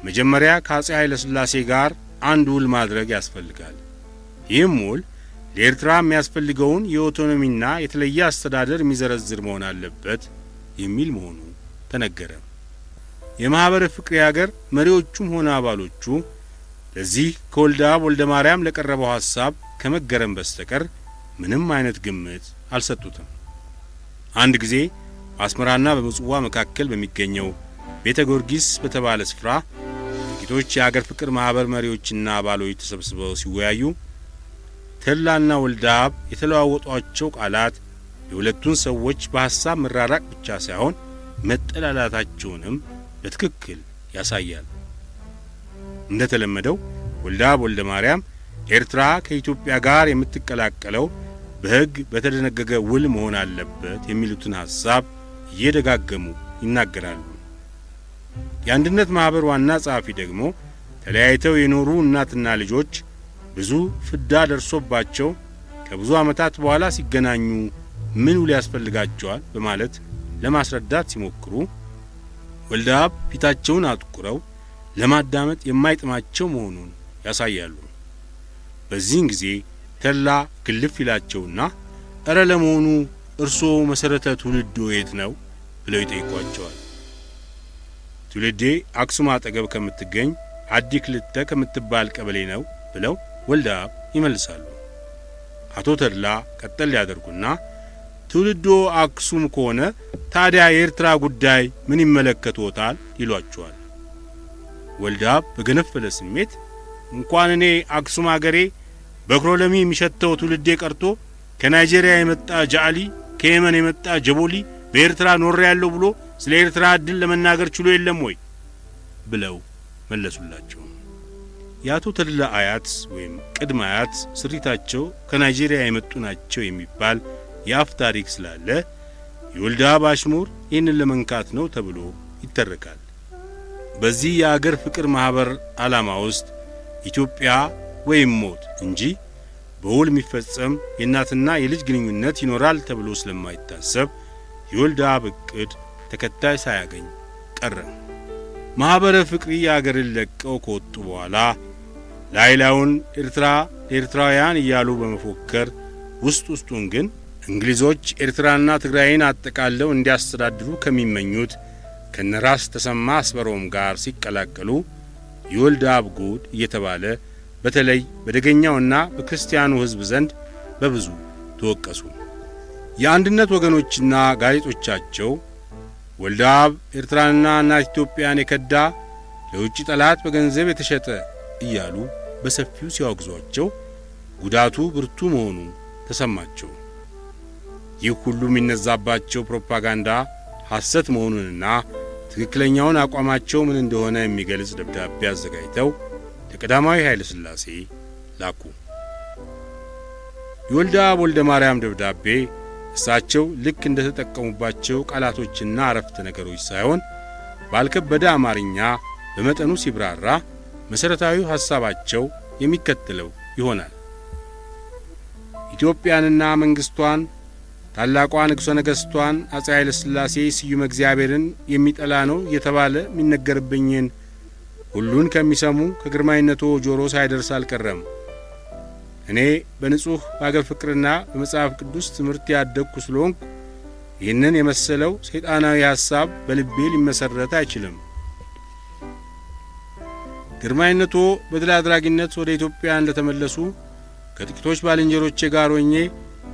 መጀመሪያ ከአፄ ኃይለ ሥላሴ ጋር አንድ ውል ማድረግ ያስፈልጋል። ይህም ውል ለኤርትራ የሚያስፈልገውን የኦቶኖሚና የተለየ አስተዳደር የሚዘረዝር መሆን አለበት የሚል መሆኑ ተነገረ። የማህበረ ፍቅሪ ሀገር መሪዎቹም ሆነ አባሎቹ ለዚህ ከወልደአብ ወልደ ማርያም ለቀረበው ሐሳብ ከመገረም በስተቀር ምንም አይነት ግምት አልሰጡትም። አንድ ጊዜ በአስመራና በምጽዋ መካከል በሚገኘው ቤተ ጊዮርጊስ በተባለ ስፍራ ጥቂቶች የአገር ፍቅር ማህበር መሪዎችና አባሎች ተሰብስበው ሲወያዩ ተድላና ወልደአብ የተለዋወጧቸው ቃላት የሁለቱን ሰዎች በሐሳብ መራራቅ ብቻ ሳይሆን መጠላላታቸውንም በትክክል ያሳያል። እንደተለመደው ወልደአብ ወልደ ማርያም ኤርትራ ከኢትዮጵያ ጋር የምትቀላቀለው በሕግ በተደነገገ ውል መሆን አለበት የሚሉትን ሐሳብ እየደጋገሙ ይናገራሉ። የአንድነት ማህበር ዋና ጸሐፊ ደግሞ ተለያይተው የኖሩ እናትና ልጆች ብዙ ፍዳ ደርሶባቸው ከብዙ ዓመታት በኋላ ሲገናኙ ምን ውል ያስፈልጋቸዋል በማለት ለማስረዳት ሲሞክሩ ወልደአብ ፊታቸውን አጥቁረው ለማዳመጥ የማይጥማቸው መሆኑን ያሳያሉ። በዚህን ጊዜ ተድላ ግልፍ ይላቸውና እረ ለመሆኑ እርስዎ መሰረተ ትውልዶ የት ነው ብለው ይጠይቋቸዋል። ትውልዴ አክሱም አጠገብ ከምትገኝ አዲ ክልተ ከምትባል ቀበሌ ነው ብለው ወልደአብ ይመልሳሉ። አቶ ተድላ ቀጠል ያደርጉና ትውልዶ አክሱም ከሆነ ታዲያ የኤርትራ ጉዳይ ምን ይመለከቶታል ይሏቸዋል። ወልደአብ በገነፈለ ስሜት እንኳን እኔ አክሱም አገሬ በክሮለሚ የሚሸተው ትውልዴ ቀርቶ ከናይጄሪያ የመጣ ጃሊ ከየመን የመጣ ጀቦሊ በኤርትራ ኖር ያለው ብሎ ስለ ኤርትራ ዕድል ለመናገር ችሎ የለም ወይ ብለው መለሱላቸው። የአቶ ተድላ አያት ወይም ቅድመ አያት ስሪታቸው ከናይጄሪያ የመጡ ናቸው የሚባል የአፍ ታሪክ ስላለ የወልደአብ አሽሙር ይህንን ለመንካት ነው ተብሎ ይተረካል። በዚህ የአገር ፍቅር ማህበር ዓላማ ውስጥ ኢትዮጵያ ወይም ሞት እንጂ በውል የሚፈጸም የእናትና የልጅ ግንኙነት ይኖራል ተብሎ ስለማይታሰብ የወልደአብ ዕቅድ ተከታይ ሳያገኝ ቀረ። ማህበረ ፍቅሪ አገርን ለቀው ከወጡ በኋላ ላይላውን ኤርትራ ለኤርትራውያን እያሉ በመፎከር ውስጡን ግን እንግሊዞች ኤርትራና ትግራይን አጠቃለው እንዲያስተዳድሩ ከሚመኙት ከነራስ ተሰማ አስበሮም ጋር ሲቀላቀሉ የወልደአብ ጉድ እየተባለ በተለይ በደገኛውና በክርስቲያኑ ሕዝብ ዘንድ በብዙ ተወቀሱ። የአንድነት ወገኖችና ጋዜጦቻቸው ወልደአብ ኤርትራንና እናት ኢትዮጵያን የከዳ ለውጭ ጠላት በገንዘብ የተሸጠ እያሉ በሰፊው ሲያወግዟቸው ጉዳቱ ብርቱ መሆኑ ተሰማቸው። ይህ ሁሉ የሚነዛባቸው ፕሮፓጋንዳ ሐሰት መሆኑንና ትክክለኛውን አቋማቸው ምን እንደሆነ የሚገልጽ ደብዳቤ አዘጋጅተው ለቀዳማዊ ኃይለ ሥላሴ ላኩ። የወልደአብ ወልደ ማርያም ደብዳቤ እሳቸው ልክ እንደ ተጠቀሙባቸው ቃላቶችና አረፍተ ነገሮች ሳይሆን ባልከበደ አማርኛ በመጠኑ ሲብራራ መሰረታዊ ሐሳባቸው የሚከተለው ይሆናል። ኢትዮጵያንና መንግስቷን ታላቋ ንጉሠ ነገሥቷን አፄ ኃይለ ሥላሴ ስዩመ እግዚአብሔርን የሚጠላ ነው የተባለ የሚነገርብኝን ሁሉን ከሚሰሙ ከግርማዊነቶ ጆሮ ሳይደርስ አልቀረም። እኔ በንጹሕ በአገር ፍቅርና በመጽሐፍ ቅዱስ ትምህርት ያደግኩ ስለሆንኩ ይህንን የመሰለው ሰይጣናዊ ሐሳብ በልቤ ሊመሰረት አይችልም። ግርማዊነቶ በድል አድራጊነት ወደ ኢትዮጵያ እንደተመለሱ ከጥቂቶች ባልንጀሮቼ ጋር ሆኜ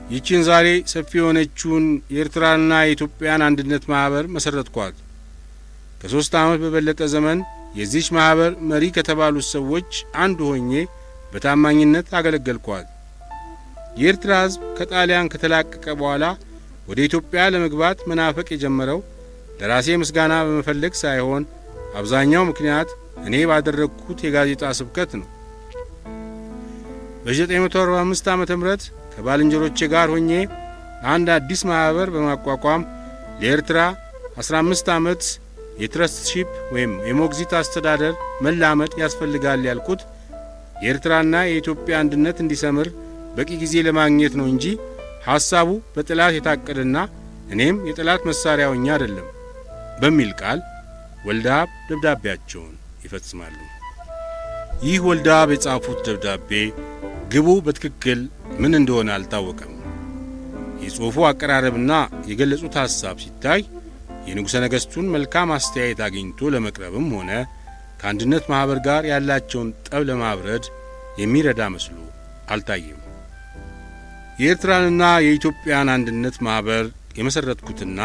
ይህችን ዛሬ ሰፊ የሆነችውን የኤርትራና የኢትዮጵያን አንድነት ማህበር መሰረትኳት። ከ3 ዓመት በበለጠ ዘመን የዚህች ማህበር መሪ ከተባሉት ሰዎች አንዱ ሆኜ በታማኝነት አገለገልኳት። የኤርትራ ሕዝብ ከጣሊያን ከተላቀቀ በኋላ ወደ ኢትዮጵያ ለመግባት መናፈቅ የጀመረው ለራሴ ምስጋና በመፈለግ ሳይሆን አብዛኛው ምክንያት እኔ ባደረግኩት የጋዜጣ ስብከት ነው። በ945 ዓመተ ምህረት ከባልንጀሮቼ ጋር ሆኜ አንድ አዲስ ማህበር በማቋቋም ለኤርትራ 15 ዓመት የትረስትሺፕ ወይም የሞግዚት አስተዳደር መላመድ ያስፈልጋል ያልኩት የኤርትራና የኢትዮጵያ አንድነት እንዲሰምር በቂ ጊዜ ለማግኘት ነው እንጂ ሐሳቡ በጠላት የታቀደና እኔም የጠላት መሳሪያ ሆኜ አይደለም በሚል ቃል ወልደአብ ደብዳቤያቸውን ይፈጽማሉ። ይህ ወልደአብ የጻፉት ደብዳቤ ግቡ በትክክል ምን እንደሆነ አልታወቀም። የጽሑፉ አቀራረብና የገለጹት ሐሳብ ሲታይ የንጉሠ ነገሥቱን መልካም አስተያየት አግኝቶ ለመቅረብም ሆነ ከአንድነት ማህበር ጋር ያላቸውን ጠብ ለማብረድ የሚረዳ መስሎ አልታየም። የኤርትራንና የኢትዮጵያን አንድነት ማህበር የመሰረትኩትና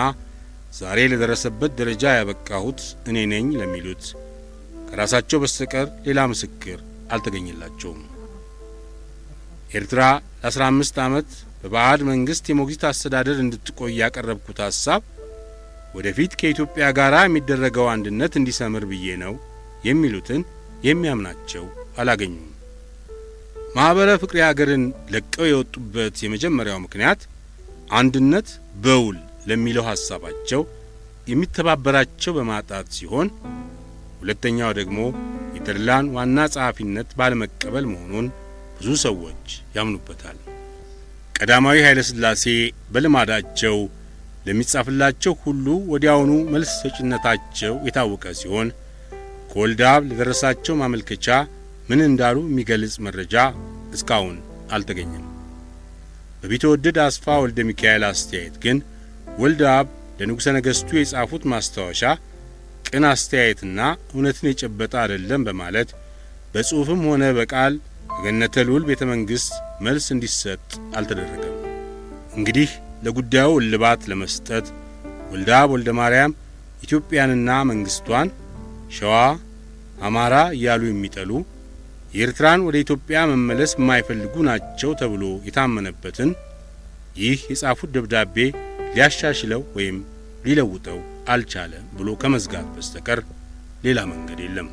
ዛሬ ለደረሰበት ደረጃ ያበቃሁት እኔ ነኝ ለሚሉት ከራሳቸው በስተቀር ሌላ ምስክር አልተገኘላቸውም። ኤርትራ ለ15 ዓመት በባዕድ መንግስት የሞግዚት አስተዳደር እንድትቆይ ያቀረብኩት ሐሳብ ወደፊት ከኢትዮጵያ ጋር የሚደረገው አንድነት እንዲሰምር ብዬ ነው የሚሉትን የሚያምናቸው አላገኙም። ማህበረ ፍቅሪ ሀገርን ለቀው የወጡበት የመጀመሪያው ምክንያት አንድነት በውል ለሚለው ሐሳባቸው የሚተባበራቸው በማጣት ሲሆን ሁለተኛው ደግሞ የተድላን ዋና ጸሐፊነት ባለመቀበል መሆኑን ብዙ ሰዎች ያምኑበታል። ቀዳማዊ ኃይለ ሥላሴ በልማዳቸው ለሚጻፍላቸው ሁሉ ወዲያውኑ መልስ ሰጭነታቸው የታወቀ ሲሆን ከወልደአብ ለደረሳቸው ማመልከቻ ምን እንዳሉ የሚገልጽ መረጃ እስካሁን አልተገኘም። በቢትወደድ አስፋ ወልደ ሚካኤል አስተያየት ግን ወልደአብ ለንጉሠ ነገሥቱ የጻፉት ማስታወሻ ቅን አስተያየትና እውነትን የጨበጠ አይደለም በማለት በጽሑፍም ሆነ በቃል ከገነተ ልዑል ቤተ መንግሥት መልስ እንዲሰጥ አልተደረገም። እንግዲህ ለጉዳዩ እልባት ለመስጠት ወልደአብ ወልደ ማርያም ኢትዮጵያንና መንግሥቷን ሸዋ፣ አማራ እያሉ የሚጠሉ የኤርትራን ወደ ኢትዮጵያ መመለስ የማይፈልጉ ናቸው ተብሎ የታመነበትን ይህ የጻፉት ደብዳቤ ሊያሻሽለው ወይም ሊለውጠው አልቻለም ብሎ ከመዝጋት በስተቀር ሌላ መንገድ የለም።